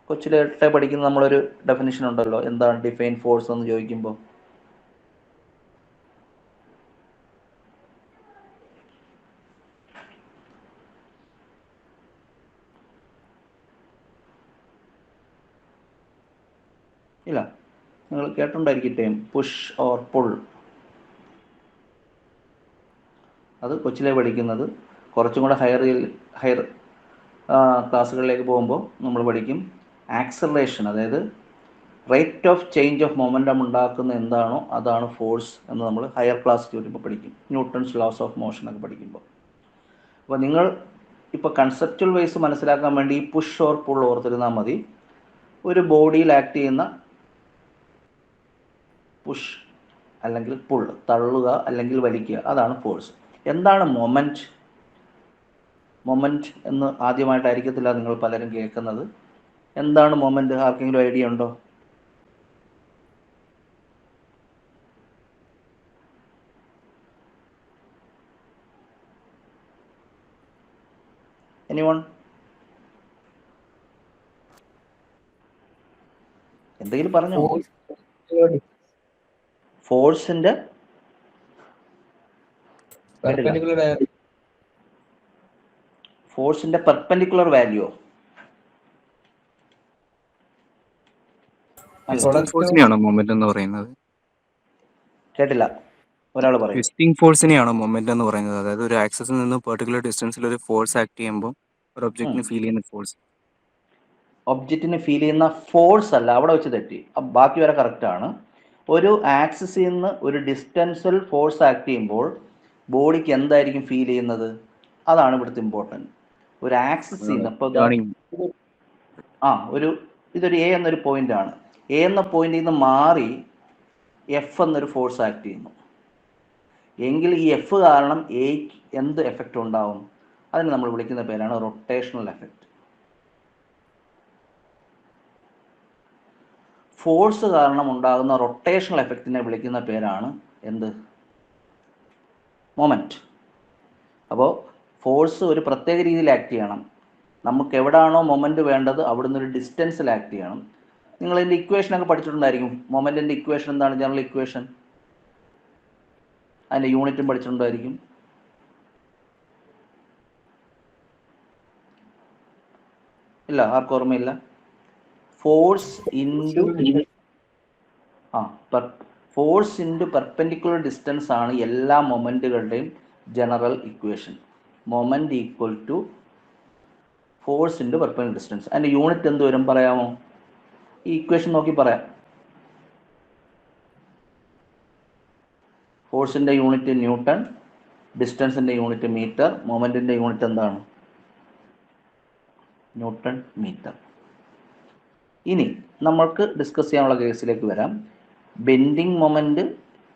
കൊച്ചിലെ പഠിക്കുന്ന നമ്മളൊരു ഡെഫിനിഷൻ ഉണ്ടല്ലോ, എന്താണ് ഡിഫൈൻ ഫോഴ്സ് എന്ന് ചോദിക്കുമ്പോൾ? ഇല്ല, നിങ്ങൾ കേട്ടുണ്ടായിരിക്കട്ടെ, പുഷ് ഓർ പുൾ. അത് കൊച്ചിലെ പഠിക്കുന്നത്. കുറച്ചും കൂടെ ഹയർ ക്ലാസ്സുകളിലേക്ക് പോകുമ്പോൾ നമ്മൾ പഠിക്കും ആക്സലറേഷൻ, അതായത് rate of change of momentum ഉണ്ടാക്കുന്ന എന്താണോ അതാണ് ഫോഴ്സ് എന്ന് നമ്മൾ ഹയർ ക്ലാസ്സിൽ വരുമ്പോൾ പഠിക്കും. ന്യൂട്ടൺസ് ലോസ് ഓഫ് മോഷൻ ഒക്കെ പഠിക്കുമ്പോൾ. അപ്പോൾ നിങ്ങൾ ഇപ്പോൾ കൺസെപ്റ്റുവൽ വൈസ് മനസ്സിലാക്കാൻ വേണ്ടി പുഷ് ഓർ പുൾ ഓർത്തിരുന്നാൽ മതി. ഒരു ബോഡിയിൽ ആക്ട് ചെയ്യുന്ന പുഷ് അല്ലെങ്കിൽ പുൾ, തള്ളുക അല്ലെങ്കിൽ വലിക്കുക, അതാണ് ഫോഴ്സ്. എന്താണ് മൊമെന്റ്? മൊമെന്റ് എന്ന് ആദ്യമായിട്ടായിരിക്കത്തില്ല നിങ്ങൾ പലരും കേൾക്കുന്നത്. എന്താണ് മൊമെന്റ്? ആർക്കെങ്കിലും ഐഡിയ ഉണ്ടോ? എനിവൺ? എന്തെങ്കിലും പറഞ്ഞോ. ഫോഴ്സിന്റെ ഫോഴ്സിന്റെ പെർപെൻഡിക്കുലർ വാല്യൂ. ഫോഴ്സിനെയാണോ മൊമെന്റ് എന്ന് പറയുന്നത്? കേട്ടില്ല, ഒരാൾ പറയും. ട്വിസ്റ്റിംഗ് ഫോഴ്സിനെയാണോ മൊമെന്റ് എന്ന് പറയുന്നത്? അതായത് ഒരു ആക്സിസിൽ നിന്ന് പെർട്ടിക്കുലർ ഡിസ്റ്റൻസിൽ ഒരു ഫോഴ്സ് ആക്ട് ചെയ്യുമ്പോൾ ഒരു ഒബ്ജക്റ്റിന് ഫീൽ ചെയ്യുന്ന ഫോഴ്സ്. ഒബ്ജക്റ്റിന് ഫീൽ ചെയ്യുന്ന ഫോഴ്സ് അല്ല, അവിടെ വെച്ച് തെറ്റി. ബാക്കി വരെ കറക്റ്റ് ആണ്. ഒരു ആക്സിസിൽ നിന്ന് ഒരു ഡിസ്റ്റൻസിൽ ഫോഴ്സ് ആക്ട് ചെയ്യുമ്പോൾ ബോഡിക്ക് എന്തായിരിക്കും ഫീൽ ചെയ്യുന്നത്? അതാണ് ഇവിടുത്തെ ഇമ്പോർട്ടൻറ്റ്. ഒരു ആക്സിസിൽ നിന്ന് ഇപ്പോൾ ഇതൊരു എ എന്നൊരു പോയിന്റ് ആണ്. എ എന്ന പോയിന്റിൽ നിന്ന് മാറി എഫ് എന്നൊരു ഫോഴ്സ് ആക്ട് ചെയ്യുന്നു എങ്കിൽ ഈ എഫ് കാരണം എക്ക് എന്ത് എഫക്റ്റ് ഉണ്ടാവും? അതിന് നമ്മൾ വിളിക്കുന്ന പേരാണ് റൊട്ടേഷണൽ എഫക്റ്റ്. ഫോഴ്സ് കാരണം ഉണ്ടാകുന്ന റൊട്ടേഷണൽ എഫക്റ്റിനെ വിളിക്കുന്ന പേരാണ് എന്ത്? മൊമെന്റ്. അപ്പോൾ ഫോഴ്സ് ഒരു പ്രത്യേക രീതിയിൽ ആക്ട് ചെയ്യണം. നമുക്ക് എവിടാണോ മൊമെന്റ് വേണ്ടത് അവിടുന്ന് ഒരു ഡിസ്റ്റൻസിൽ ആക്ട് ചെയ്യണം. നിങ്ങൾ ഇതിൻ്റെ ഇക്വേഷനൊക്കെ പഠിച്ചിട്ടുണ്ടായിരിക്കും. മൊമെന്റിന്റെ ഇക്വേഷൻ എന്താണ്? General equation. അതിൻ്റെ യൂണിറ്റും പഠിച്ചിട്ടുണ്ടായിരിക്കും. ഇല്ല, ആർക്കും ഓർമ്മയില്ല? ഫോഴ്സ് ഇൻറ്റു പെർപെൻഡിക്കുലർ ഡിസ്റ്റൻസ് ആണ് എല്ലാ മൊമെന്റുകളുടെയും general equation. Moment equal to force into perpendicular distance. അതിൻ്റെ യൂണിറ്റ് എന്ത് വരും പറയാമോ? ഈ ഇക്വേഷൻ നോക്കി പറയാം. ഫോഴ്സിൻ്റെ യൂണിറ്റ് ന്യൂട്ടൺ, ഡിസ്റ്റൻസിൻ്റെ യൂണിറ്റ് മീറ്റർ, മൊമെന്റിൻ്റെ യൂണിറ്റ് എന്താണ്? Newton metre. ഇനി നമ്മൾക്ക് ഡിസ്കസ് ചെയ്യാനുള്ള കേസിലേക്ക് വരാം. Bending moment,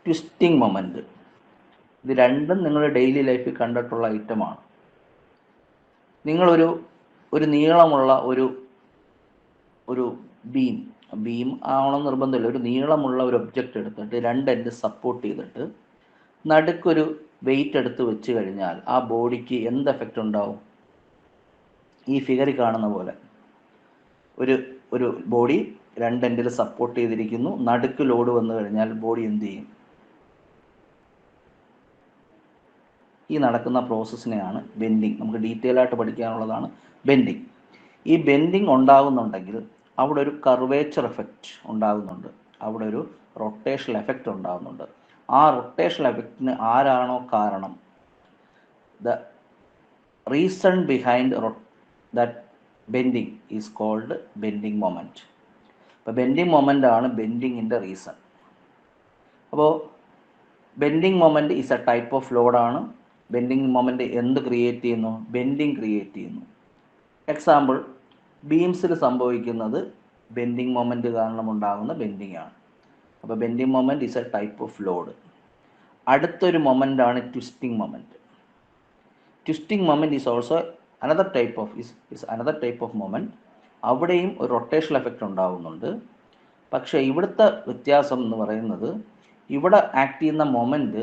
twisting moment. ഇത് രണ്ടും നിങ്ങളുടെ ഡെയിലി ലൈഫിൽ കണ്ടിട്ടുള്ള ഐറ്റമാണ്. നിങ്ങളൊരു നീളമുള്ള ഒരു ബീം ആവണം നിർബന്ധമില്ല. ഒരു നീളമുള്ള ഒരു ഒബ്ജക്റ്റ് എടുത്തിട്ട് രണ്ട് എൻഡ് സപ്പോർട്ട് ചെയ്തിട്ട് നടുക്കൊരു വെയിറ്റ് എടുത്ത് വെച്ച് കഴിഞ്ഞാൽ ആ ബോഡിക്ക് എന്ത് എഫക്റ്റ് ഉണ്ടാവും? ഈ ഫിഗറിൽ കാണുന്ന പോലെ ഒരു ബോഡി രണ്ട് എൻഡിൽ സപ്പോർട്ട് ചെയ്തിരിക്കുന്നു. നടുക്ക് ലോഡ് വന്നു കഴിഞ്ഞാൽ ബോഡി എന്ത് ചെയ്യും? ഈ നടക്കുന്ന പ്രോസസ്സിനെയാണ് ബെൻഡിങ്. നമുക്ക് ഡീറ്റെയിൽ ആയിട്ട് പഠിക്കാനുള്ളതാണ് ബെൻഡിങ്. ഈ ബെൻഡിങ് ഉണ്ടാകുന്നുണ്ടെങ്കിൽ അവിടെ ഒരു കർവേച്ചർ എഫക്റ്റ് ഉണ്ടാകുന്നുണ്ട്, അവിടെ ഒരു റൊട്ടേഷണൽ എഫക്റ്റ് ഉണ്ടാകുന്നുണ്ട്. ആ റൊട്ടേഷണൽ എഫക്റ്റിന് ആരാണോ കാരണം, the reason behind that bending is called bending moment. അപ്പോൾ ബെൻഡിങ് മൊമെൻ്റ് ആണ് ബെൻഡിങ്ങിൻ്റെ റീസൺ. അപ്പോൾ bending moment is a type of ലോഡാണ്. ബെൻഡിങ് മൊമെൻറ്റ് എന്ത് ക്രിയേറ്റ് ചെയ്യുന്നു? ബെൻഡിങ് ക്രിയേറ്റ് ചെയ്യുന്നു. എക്സാമ്പിൾ, ബീംസിൽ സംഭവിക്കുന്നത് ബെൻഡിങ് മൊമെൻറ്റ് കാരണം ഉണ്ടാകുന്ന ബെൻഡിങ് ആണ്. അപ്പോൾ bending moment is a type of load. അടുത്തൊരു മൊമെൻ്റ് ആണ് twisting moment. Twisting moment is also another type of moment. അവിടെയും ഒരു റൊട്ടേഷണൽ എഫക്റ്റ് ഉണ്ടാകുന്നുണ്ട്. പക്ഷേ ഇവിടുത്തെ വ്യത്യാസം എന്ന് പറയുന്നത്, ഇവിടെ ആക്ട് ചെയ്യുന്ന മൊമെൻറ്റ്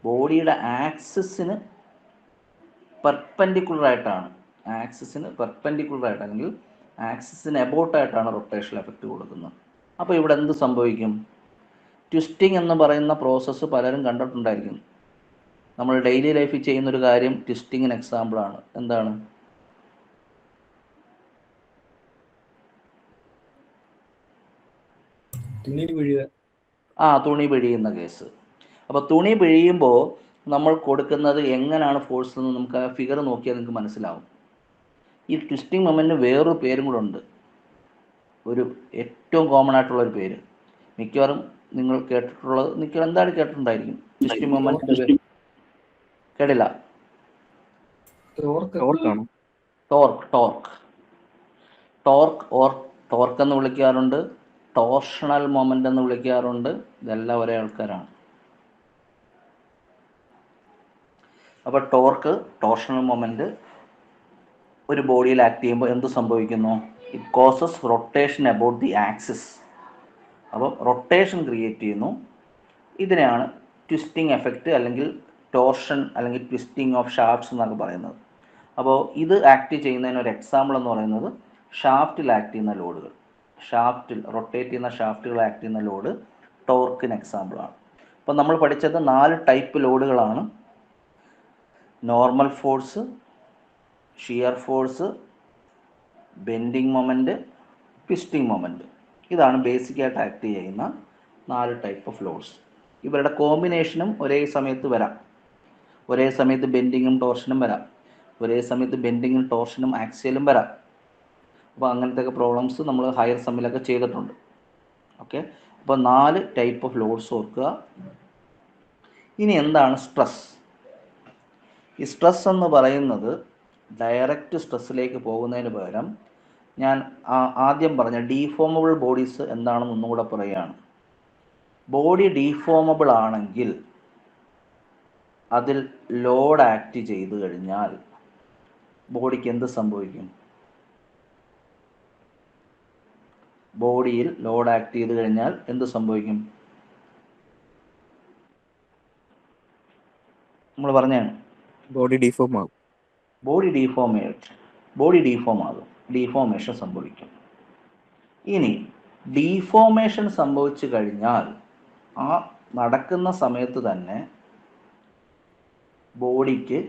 ബോഡിയുടെ ആക്സിസിന് പെർപെൻഡിക്കുലർ ആയിട്ടാണ്. അല്ലെങ്കിൽ ആക്സിസിന് എബോട്ടായിട്ടാണ് റൊട്ടേഷണൽ എഫക്റ്റ് കൊടുക്കുന്നത്. അപ്പോൾ ഇവിടെ എന്ത് സംഭവിക്കും? ട്വിസ്റ്റിംഗ് എന്ന് പറയുന്ന പ്രോസസ്സ് പലരും കണ്ടിട്ടുണ്ടായിരിക്കും. നമ്മൾ ഡെയിലി ലൈഫിൽ ചെയ്യുന്നൊരു കാര്യം ട്വിസ്റ്റിങ്ങിന് എക്സാമ്പിളാണ്. എന്താണ്? തുണി പിഴിയുന്ന കേസ്. അപ്പോൾ തുണി പിഴിയുമ്പോൾ നമ്മൾ കൊടുക്കുന്നത് എങ്ങനെയാണ് ഫോഴ്സ് എന്ന് നമുക്ക് ആ ഫിഗർ നോക്കിയാൽ നിങ്ങൾക്ക് മനസ്സിലാവും. ഈ ട്വിസ്റ്റിംഗ് മൊമെൻറ്റിന് വേറൊരു പേരും കൂടെ ഉണ്ട്. ഒരു ഏറ്റവും കോമൺ ആയിട്ടുള്ളൊരു പേര്, മിക്കവാറും നിങ്ങൾ കേട്ടിട്ടുള്ളത്, നിങ്ങൾ എന്തായാലും കേട്ടിട്ടുണ്ടായിരിക്കും. ട്വിസ്റ്റിംഗ് മൊമെൻറ്റിൻ്റെ പേര് കേട്ടില്ല? ടോർക്കാണോ? ടോർക്ക് എന്ന് വിളിക്കാറുണ്ട്, ടോർഷണൽ മൊമെന്റ് എന്ന് വിളിക്കാറുണ്ട്. ഇതെല്ലാം ഒരേ ആൾക്കാരാണ്. അപ്പോൾ ടോർഷണൽ മൊമെന്റ് ഒരു ബോഡിയിൽ ആക്ട് ചെയ്യുമ്പോൾ എന്ത് സംഭവിക്കുന്നു? It causes rotation about the axis. അപ്പോൾ റൊട്ടേഷൻ ക്രിയേറ്റ് ചെയ്യുന്നു. ഇതിനെയാണ് ട്വിസ്റ്റിംഗ് എഫക്റ്റ് അല്ലെങ്കിൽ ടോർഷൻ അല്ലെങ്കിൽ ട്വിസ്റ്റിംഗ് ഓഫ് ഷാഫ്റ്റ്സ് എന്നൊക്കെ പറയുന്നത്. അപ്പോൾ ഇത് ആക്ട് ചെയ്യുന്നതിന് ഒരു എക്സാമ്പിൾ എന്ന് പറയുന്നത് ഷാഫ്റ്റിൽ ആക്ട് ചെയ്യുന്ന ലോഡുകൾ. റൊട്ടേറ്റ് ചെയ്യുന്ന ഷാഫ്റ്റുകൾ ആക്ട് ചെയ്യുന്ന ലോഡ് ടോർക്കിന് എക്സാമ്പിളാണ്. അപ്പോൾ നമ്മൾ പഠിച്ചത് 4 ടൈപ്പ് ലോഡുകളാണ്: normal force, shear force, bending moment, twisting moment. ഇതാണ് ബേസിക്കായിട്ട് ആക്ട് ചെയ്യുന്ന 4 ടൈപ്പ് ഓഫ് ലോഡ്സ്. ഇവരുടെ കോമ്പിനേഷനും ഒരേ സമയത്ത് വരാം. ഒരേ സമയത്ത് ബെൻഡിങ്ങും ടോർഷനും വരാം. ഒരേ സമയത്ത് ബെൻഡിങ്ങും ടോർഷനും ആക്സിയലും വരാം. അപ്പോൾ അങ്ങനത്തെ പ്രോബ്ലംസ് നമ്മൾ ഹയർ സമ്മിലൊക്കെ ചെയ്തിട്ടുണ്ട്. ഓക്കെ, അപ്പോൾ 4 ടൈപ്പ് ഓഫ് ലോഡ്സ് ഓർക്കുക. ഇനി എന്താണ് സ്ട്രെസ്? ഈ സ്ട്രെസ് എന്ന് പറയുന്നത് ഡയറക്റ്റ് സ്ട്രെസ്സിലേക്ക് പോകുന്നതിന് പകരം ഞാൻ ആദ്യം പറഞ്ഞ ഡീഫോമബിൾ ബോഡീസ് എന്താണെന്ന് ഒന്നുകൂടെ പറയുകയാണ്. ബോഡി ഡീഫോമബിൾ ആണെങ്കിൽ അതിൽ ലോഡ് ആക്ട് ചെയ്തു കഴിഞ്ഞാൽ ബോഡിക്ക് എന്ത് സംഭവിക്കും? ബോഡിയിൽ ലോഡ് ആക്ട് ചെയ്ത് കഴിഞ്ഞാൽ എന്ത് സംഭവിക്കും? നമ്മൾ പറഞ്ഞാണ് ബോഡി ഡീഫോം ആകും. ബോഡി ഡീഫോം ആകും, ഡീഫോമേഷൻ സംഭവിക്കും. ഇനി ഡീഫോമേഷൻ സംഭവിച്ചു കഴിഞ്ഞാൽ ആ നടക്കുന്ന സമയത്ത് തന്നെ ബോഡിക്ക്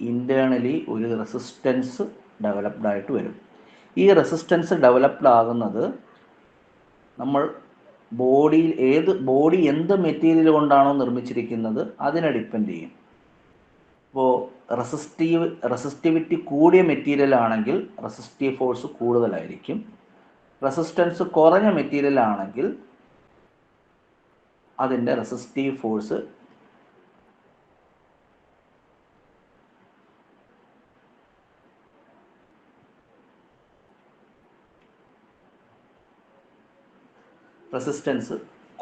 ഇൻറ്റേർണലി ഒരു റെസിസ്റ്റൻസ് ഡെവലപ്ഡ് ആയിട്ട് വരും. ഈ റെസിസ്റ്റൻസ് ഡെവലപ്ഡ് ആകുന്നത് നമ്മൾ ബോഡി എന്ത് മെറ്റീരിയൽ കൊണ്ടാണോ നിർമ്മിച്ചിരിക്കുന്നത് അതിനെ ഡിപ്പെൻഡ് ചെയ്യും. ഇപ്പോൾ റെസിസ്റ്റിവിറ്റി കൂടിയ മെറ്റീരിയൽ ആണെങ്കിൽ റെസിസ്റ്റീവ് ഫോഴ്സ് കൂടുതലായിരിക്കും. റെസിസ്റ്റൻസ് കുറഞ്ഞ മെറ്റീരിയൽ ആണെങ്കിൽ അതിൻ്റെ റെസിസ്റ്റീവ് ഫോഴ്സ്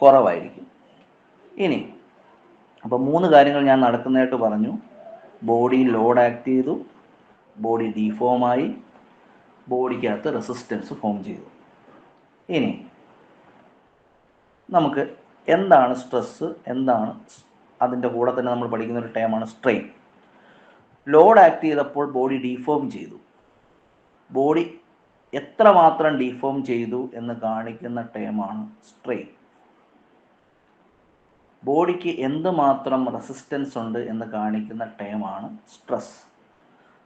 കുറവായിരിക്കും. ഇനി അപ്പോൾ 3 കാര്യങ്ങൾ ഞാൻ നടക്കുന്നതായിട്ട് പറഞ്ഞു. ബോഡി ലോഡ് ആക്ട് ചെയ്തു, ബോഡി ഡീഫോമായി, ബോഡിക്കകത്ത് റെസിസ്റ്റൻസ് ഫോം ചെയ്തു. ഇനി നമുക്ക് എന്താണ് സ്ട്രെസ്സ്, എന്താണ് അതിൻ്റെ കൂടെ തന്നെ നമ്മൾ പഠിക്കുന്ന ഒരു ടേമാണ് സ്ട്രെയിൻ. ലോഡ് ആക്ട് ചെയ്തപ്പോൾ ബോഡി ഡീഫോം ചെയ്തു. ബോഡി എത്രമാത്രം ഡീഫോം ചെയ്തു എന്ന് കാണിക്കുന്ന ടേമാണ് സ്ട്രെയിൻ. ബോഡിക്ക് എന്തുമാത്രം റെസിസ്റ്റൻസ് ഉണ്ട് എന്ന് കാണിക്കുന്ന ടേമാണ് സ്ട്രെസ്.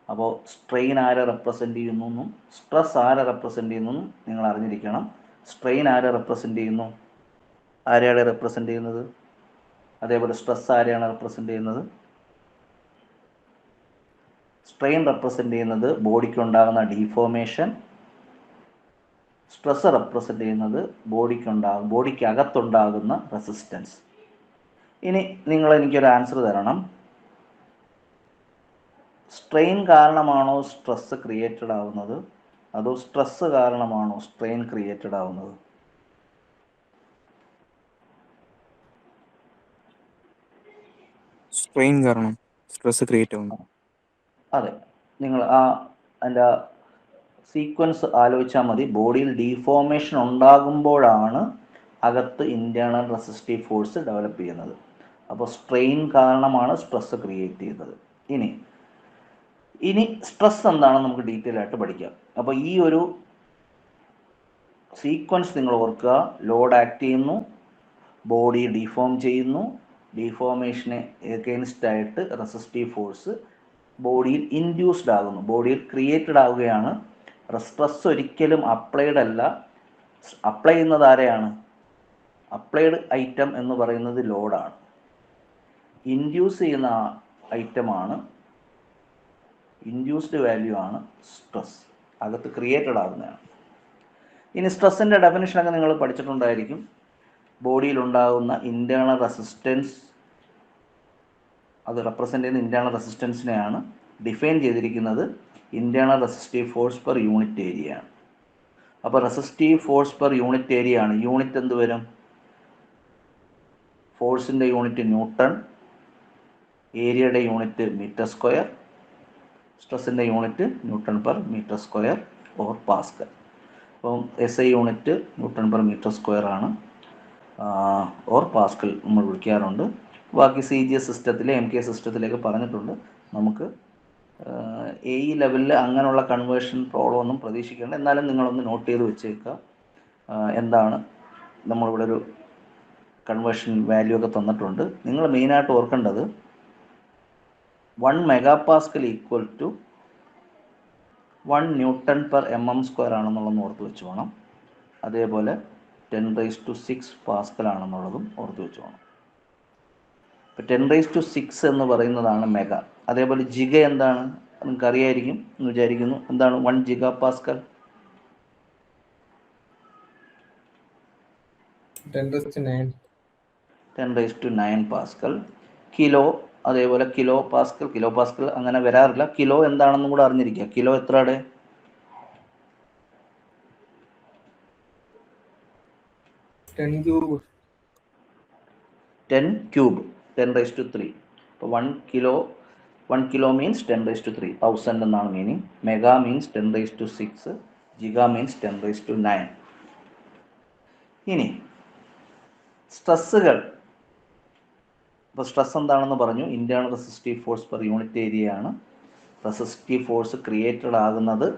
അപ്പോൾ സ്ട്രെയിൻ ആരെ റെപ്രസെൻ്റ് ചെയ്യുന്നു എന്നും സ്ട്രെസ് ആരെ റെപ്രസെൻ്റ് ചെയ്യുന്നു എന്നും നിങ്ങൾ അറിഞ്ഞിരിക്കണം. സ്ട്രെയിൻ ആരെ റെപ്രസെൻ്റ് ചെയ്യുന്നു? ആരെയാണ് റെപ്രസെൻ്റ് ചെയ്യുന്നത്? അതേപോലെ സ്ട്രെസ് ആരെയാണ് റെപ്രസെൻ്റ് ചെയ്യുന്നത്? സ്ട്രെയിൻ റെപ്രസെൻ്റ് ചെയ്യുന്നത് ബോഡിക്കുണ്ടാകുന്ന ഡീഫോമേഷൻ, സ്ട്രെസ് റെപ്രസെൻ്റ് ചെയ്യുന്നത് ബോഡിക്കകത്തുണ്ടാകുന്ന റെസിസ്റ്റൻസ്. ഇനി നിങ്ങൾ എനിക്കൊരു ആൻസർ തരണം. സ്ട്രെയിൻ കാരണമാണോ സ്ട്രെസ് ക്രിയേറ്റഡ് ആവുന്നത്, അതോ സ്ട്രെസ് കാരണമാണോ സ്ട്രെയിൻ ക്രിയേറ്റഡ് ആവുന്നത്? സ്ട്രെയിൻ കാരണം സ്ട്രെസ് ക്രിയേറ്റ് ആവുന്നു. അതെ, നിങ്ങൾ അതിൻ്റെ സീക്വൻസ് ആലോചിച്ചാൽ മതി. ബോഡിയിൽ ഡീഫോമേഷൻ ഉണ്ടാകുമ്പോഴാണ് അകത്ത് ഇൻറ്റേർണൽ റെസിസ്റ്റീവ് ഫോഴ്സ് ഡെവലപ്പ് ചെയ്യുന്നത്. അപ്പോൾ സ്ട്രെയിൻ കാരണമാണ് സ്ട്രെസ് ക്രിയേറ്റ് ചെയ്യുന്നത്. ഇനി സ്ട്രെസ് എന്താണെന്ന് നമുക്ക് ഡീറ്റെയിൽ ആയിട്ട് പഠിക്കാം. അപ്പോൾ ഈ ഒരു സീക്വൻസ് നിങ്ങൾ ഓർക്കുക. ലോഡ് ആക്ട് ചെയ്യുന്നു, ബോഡി ഡീഫോം ചെയ്യുന്നു, ഡീഫോമേഷന് എഗെയിൻസ്റ്റ് ആയിട്ട് റെസിസ്റ്റീവ് ഫോഴ്സ് ബോഡിയിൽ ഇൻഡ്യൂസ്ഡ് ആകുന്നു, ബോഡിയിൽ ക്രിയേറ്റഡ് ആവുകയാണ്. സ്ട്രെസ് ഒരിക്കലും അപ്ലൈഡ് അല്ല. അപ്ലൈ ചെയ്യുന്നത് ആരെയാണ്? അപ്ലൈഡ് ഐറ്റം എന്ന് പറയുന്നത് ലോഡാണ്. ഇൻഡ്യൂസ് ചെയ്യുന്ന ഐറ്റമാണ്, ഇൻഡ്യൂസ്ഡ് വാല്യൂ ആണ് സ്ട്രെസ്, അകത്ത് ക്രിയേറ്റഡ് ആകുന്നതാണ്. ഇനി സ്ട്രെസ്സിൻ്റെ ഡെഫിനിഷനൊക്കെ നിങ്ങൾ പഠിച്ചിട്ടുണ്ടായിരിക്കും. ബോഡിയിലുണ്ടാകുന്ന ഇൻറ്റേർണൽ റെസിസ്റ്റൻസ്, അത് റെപ്രസെൻ്റ് ചെയ്യുന്ന ഇൻറ്റേർണൽ റെസിസ്റ്റൻസിനെയാണ് ഡിഫൈൻ ചെയ്തിരിക്കുന്നത് internal resistive force per unit area ആണ്. അപ്പോൾ resistive force per unit area ആണ്. യൂണിറ്റ് എന്ത് വരും? ഫോഴ്സിൻ്റെ യൂണിറ്റ് ന്യൂട്ടൺ, ഏരിയയുടെ യൂണിറ്റ് മീറ്റർ സ്ക്വയർ, സ്ട്രെസ്സിൻ്റെ unit newton per metre square or pascal. അപ്പം SI unit newton per metre square ആണ്, ഓർ പാസ്കൽ നമ്മൾ വിളിക്കാറുണ്ട്. ബാക്കി CGS സിസ്റ്റത്തിലെ MK സിസ്റ്റത്തിലേക്ക് പറഞ്ഞിട്ടുണ്ട്. നമുക്ക് AE ലെവലിൽ അങ്ങനെയുള്ള കൺവേർഷൻ പ്രോബ്ലം ഒന്നും പ്രതീക്ഷിക്കേണ്ട. എന്നാലും നിങ്ങളൊന്ന് നോട്ട് ചെയ്ത് വെച്ചേക്കുക. എന്താണ് നമ്മളിവിടെ ഒരു കൺവേർഷൻ വാല്യൂ ഒക്കെ തന്നിട്ടുണ്ട്. നിങ്ങൾ മെയിനായിട്ട് ഓർക്കേണ്ടത് 1 MPa equal to 1 Newton per mm² ആണെന്നുള്ളതെന്ന് ഓർത്ത് വെച്ച് വേണം. അതേപോലെ 10⁶ പാസ്കൽ ആണെന്നുള്ളതും ഓർത്ത് വെച്ച് വേണം. ഇപ്പം 10⁶ എന്ന് പറയുന്നതാണ് മെഗ. അതേപോലെ ജിഗ എന്താണ് നിങ്ങൾക്ക് അറിയായിരിക്കും എന്ന് വിചാരിക്കുന്നു. എന്താണ് 1 GPa? 10⁹ പാസ്കൽ. കിലോ അതേപോലെ കിലോ പാസ്കൽ അങ്ങനെ വരാറില്ല. കിലോ എന്താണെന്നും കൂടെ അറിഞ്ഞിരിക്കുക. കിലോ എത്രയുടെ? 10 ക്യൂബ്, 10⁻³ അപ്പോൾ 1 കിലോ മീൻസ് 10⁻³ 1000 എന്നാണ് meaning. Mega means 10⁻⁶, giga means 10⁻⁹. ഇനി സ്ട്രെസ്സുകൾ. ഇപ്പോൾ സ്ട്രെസ് എന്താണെന്ന് പറഞ്ഞു. Internal resistive force per unit area ആണ്. റെസിസ്റ്റീവ് ഫോഴ്സ് ക്രിയേറ്റഡ് ആകുന്നത്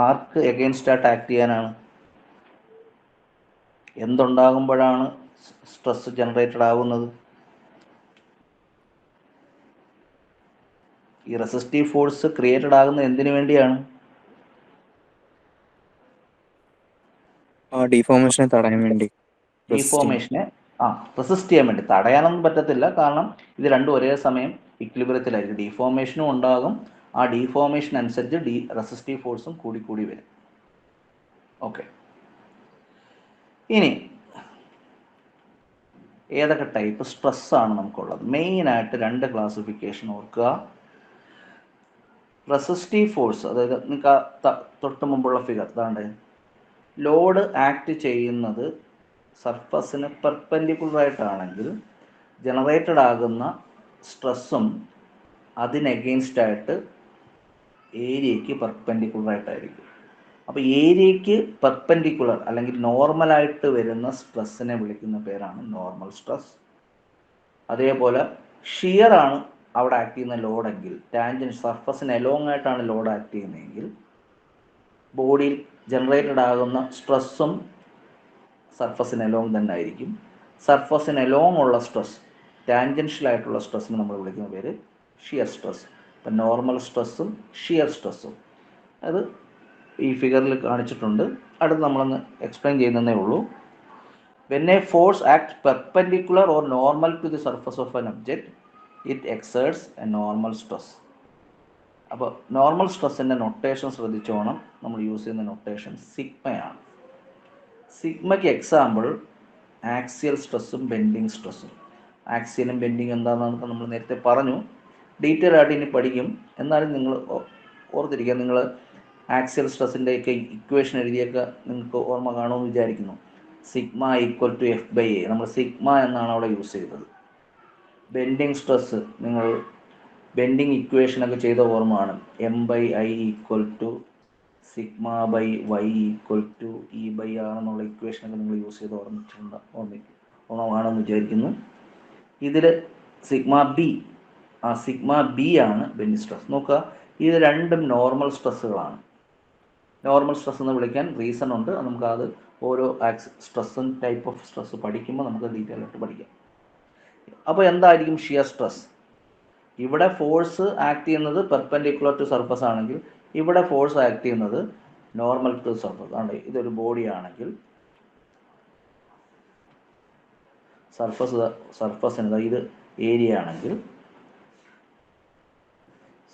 ആർക്ക് എഗെയിൻസ്റ്റ് ആയിട്ട് ആക്ട് ചെയ്യാനാണ്? എന്തുണ്ടാകുമ്പോഴാണ് സ്ട്രെസ് ജനറേറ്റഡ് ആകുന്നത്? ഈ റെസിസ്റ്റീവ് ഫോഴ്സ് ക്രിയേറ്റഡ് ആകുന്നത് എന്തിനു വേണ്ടിയാണ്? ഡിഫോർമേഷനെ തടയാൻ വേണ്ടി. ഡിഫോർമേഷനെ റെസിസ്റ്റ് ചെയ്യാൻ വേണ്ടി. തടയാനൊന്നും പറ്റത്തില്ല, കാരണം ഇത് രണ്ടും ഒരേ സമയം ഇക്വിലിബ്രിയത്തിലായിരിക്കും. ഡിഫോർമേഷനും ഉണ്ടാകും. ആ ഡിഫോർമേഷൻ അനുസരിച്ച് റെസിസ്റ്റീവ് ഫോഴ്സും കൂടി വരും. ഓക്കെ. ഇനി ഏതൊക്കെ ടൈപ്പ് സ്ട്രെസ്സാണ് നമുക്കുള്ളത്? മെയിനായിട്ട് 2 ക്ലാസിഫിക്കേഷൻ ഓർക്കുക. റെസിസ്റ്റീവ് ഫോഴ്സ്, അതായത് നിങ്ങൾക്ക് തൊട്ട് മുമ്പുള്ള ഫിഗർ അതാണ്ട് ലോഡ് ആക്ട് ചെയ്യുന്നത് സർഫസിന് പെർപെൻഡിക്കുലറായിട്ടാണെങ്കിൽ ജനറേറ്റഡ് ആകുന്ന സ്ട്രെസ്സും അതിന് എഗെയിൻസ്റ്റ് ആയിട്ട് ഏരിയയ്ക്ക് പെർപെൻഡിക്കുലറായിട്ടായിരിക്കും. അപ്പോൾ ഏരിയയ്ക്ക് പെർപെൻഡിക്കുലർ അല്ലെങ്കിൽ നോർമലായിട്ട് വരുന്ന സ്ട്രെസ്സിനെ വിളിക്കുന്ന പേരാണ് നോർമൽ സ്ട്രെസ്. അതേപോലെ ഷിയർ ആണ് അവിടെ ആക്ട് ചെയ്യുന്ന ലോഡെങ്കിൽ, ടാൻജൻറ്റ് സർഫസിന് എലോങ് ആയിട്ടാണ് ലോഡ് ആക്ട് ചെയ്യുന്നതെങ്കിൽ, ബോഡിയിൽ ജനറേറ്റഡ് ആകുന്ന സ്ട്രെസ്സും സർഫസിന് എലോങ് തന്നെ ആയിരിക്കും. സർഫസിന് എലോങ് ഉള്ള സ്ട്രെസ്, ടാൻജൻഷ്യലായിട്ടുള്ള സ്ട്രെസ്സിന് നമ്മൾ വിളിക്കുന്ന പേര് ഷിയർ സ്ട്രെസ്. ഇപ്പം നോർമൽ സ്ട്രെസ്സും ഷിയർ സ്ട്രെസ്സും അത് ഈ ഫിഗറിൽ കാണിച്ചിട്ടുണ്ട്. അടുത്ത് നമ്മളൊന്ന് എക്സ്പ്ലെയിൻ ചെയ്യുന്നതേ ഉള്ളൂ. When a force acts perpendicular or normal to the surface of an object, it exerts a normal stress. അപ്പോൾ നോർമൽ സ്ട്രെസ്സിൻ്റെ നൊട്ടേഷൻ ശ്രദ്ധിച്ചോണം. നമ്മൾ യൂസ് ചെയ്യുന്ന നൊട്ടേഷൻ സിഗ്മയാണ്. സിഗ്മയ്ക്ക് എക്സാമ്പിൾ ആക്സിയൽ സ്ട്രെസ്സും ബെൻഡിങ് സ്ട്രെസ്സും. ആക്സിയലും ബെൻഡിങ് എന്താണെന്നൊക്കെ നമ്മൾ നേരത്തെ പറഞ്ഞു. ഡീറ്റെയിൽ ആയിട്ട് ഇനി പഠിക്കും. എന്നാലും നിങ്ങൾ ഓർത്തിരിക്കുക. നിങ്ങൾ ആക്സിയൽ സ്ട്രെസ്സിൻ്റെയൊക്കെ ഇക്വേഷൻ എഴുതിയൊക്കെ നിങ്ങൾക്ക് ഓർമ്മ കാണുമെന്ന് വിചാരിക്കുന്നു. Sigma equal to F/A. നമ്മൾ സിഗ്മ എന്നാണ് അവിടെ യൂസ് ചെയ്തത്. ബെൻഡിങ് സ്ട്രെസ് നിങ്ങൾ ബെൻഡിങ് ഇക്വേഷനൊക്കെ ചെയ്ത ഓർമ്മയാണ്. M/I equal to sigma by Y equal to E/R എന്നുള്ള ഇക്വേഷനൊക്കെ നിങ്ങൾ യൂസ് ചെയ്ത് ഓർമ്മയാണെന്ന് വിചാരിക്കുന്നു. ഇതിൽ സിഗ്മ ബി ആണ് ബെൻഡിങ് സ്ട്രെസ്. നോക്കുക, ഇത് രണ്ടും നോർമൽ സ്ട്രെസ്സുകളാണ്. നോർമൽ സ്ട്രെസ് എന്ന് വിളിക്കാൻ റീസൺ ഉണ്ട്. നമുക്കത് ഓരോ സ്ട്രെസ്സും ടൈപ്പ് ഓഫ് സ്ട്രെസ് പഠിക്കുമ്പോൾ നമുക്ക് ഡീറ്റെയിൽ ആയിട്ട് പഠിക്കാം. അപ്പോൾ എന്തായിരിക്കും ഷിയർ സ്ട്രെസ്? ഇവിടെ ഫോഴ്സ് ആക്ട് ചെയ്യുന്നത് പെർപെൻഡിക്കുലർ ടു സർഫസ് ആണെങ്കിൽ, ഇവിടെ ഫോഴ്സ് ആക്ട് ചെയ്യുന്നത് നോർമൽ ടു സർഫസ് ആണ്. ഇതൊരു ബോഡി ആണെങ്കിൽ സർഫസിന് ഇത് ഏരിയ ആണെങ്കിൽ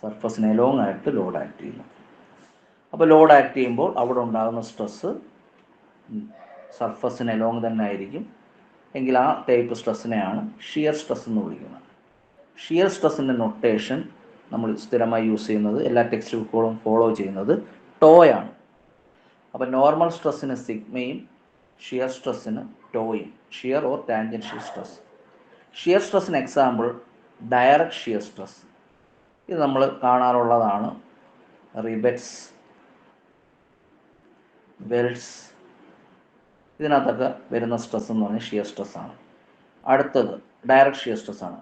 സർഫസിന് എലോങ് ആയിട്ട് ലോഡ് ആക്ട് ചെയ്യുന്നു. അപ്പോൾ ലോഡ് ആക്ട് ചെയ്യുമ്പോൾ അവിടെ ഉണ്ടാകുന്ന സ്ട്രെസ്സ് സർഫസിന് എലോങ് തന്നെ ആയിരിക്കും. എങ്കിൽ ആ ടൈപ്പ് സ്ട്രെസ്സിനെയാണ് ഷിയർ സ്ട്രെസ് എന്ന് വിളിക്കുന്നത്. ഷിയർ സ്ട്രെസ്സിൻ്റെ നൊട്ടേഷൻ നമ്മൾ സ്ഥിരമായി യൂസ് ചെയ്യുന്നത്, എല്ലാ ടെക്സ്റ്റ് ബുക്കുകളും ഫോളോ ചെയ്യുന്നത് ടോയാണ്. അപ്പോൾ നോർമൽ സ്ട്രെസ്സിന് സിഗ്മയും ഷിയർ സ്ട്രെസ്സിന് ടോയും, shear or tangential stress. Shear സ്ട്രെസ്സിന് എക്സാമ്പിൾ ഡയറക്റ്റ് ഷിയർ സ്ട്രെസ്. ഇത് നമ്മൾ കാണാറുള്ളതാണ്. റിബറ്റ്സ്, വെൽഡ്സ്, ഇതിനകത്തൊക്കെ വരുന്ന സ്ട്രെസ് എന്ന് പറഞ്ഞാൽ ഷിയർ സ്ട്രെസ്സാണ്. അടുത്തത് ഡയറക്റ്റ് ഷിയർ സ്ട്രെസ്സാണ്.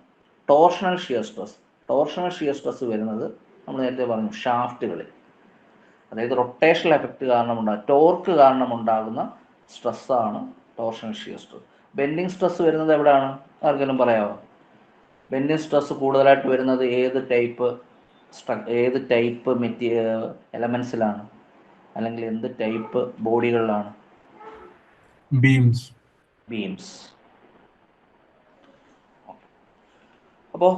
Torsional shear stress. Torsional shear stress വരുന്നത് നമ്മൾ നേരത്തെ പറഞ്ഞു ഷാഫ്റ്റുകളിൽ, അതായത് റൊട്ടേഷണൽ എഫക്റ്റ് ടോർക്ക് കാരണമുണ്ടാകുന്ന സ്ട്രെസ്സാണ് torsional shear stress. Bending stress വരുന്നത് എവിടെയാണ്? ആർക്കെങ്കിലും പറയാമോ? ബെൻഡിങ് സ്ട്രെസ് കൂടുതലായിട്ട് വരുന്നത് ഏത് ടൈപ്പ് എലമെൻസിലാണ്, അല്ലെങ്കിൽ എന്ത് ടൈപ്പ് ബോഡികളിലാണ്? ബീംസ്. അപ്പോൾ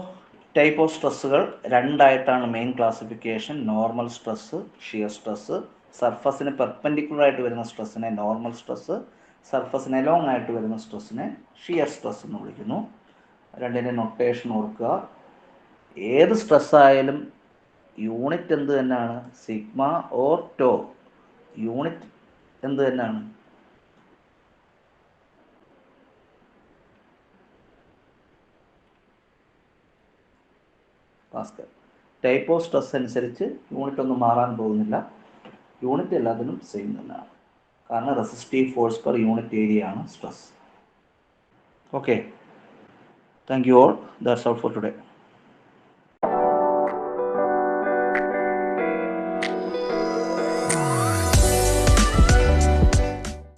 ടൈപ്പ് ഓഫ് സ്ട്രെസ്സുകൾ രണ്ടായിട്ടാണ് main classification. Normal stress, shear stress. സർഫസിന് പെർപെൻഡിക്കുലർ ആയിട്ട് വരുന്ന സ്ട്രെസ്സിനെ നോർമൽ സ്ട്രെസ്, സർഫസിന് എലോങ് ആയിട്ട് വരുന്ന സ്ട്രെസ്സിനെ ഷിയർ സ്ട്രെസ് എന്ന് വിളിക്കുന്നു. രണ്ടിൻ്റെ നൊട്ടേഷൻ ഓർക്കുക. ഏത് സ്ട്രെസ്സായാലും യൂണിറ്റ് എന്ത് തന്നെയാണ്? Sigma or to. യൂണിറ്റ് എന്ത് തന്നെയാണ്? പാസ്കൽ. ടൈപ്പ് ഓഫ് സ്ട്രെസ് അനുസരിച്ച് യൂണിറ്റ് ഒന്നും മാറാൻ പോകുന്നില്ല. യൂണിറ്റ് എല്ലാത്തിനും സെയിം തന്നെയാണ്. കാരണം resistive force per unit area ആണ് stress. Okay, thank you all. That's all for today.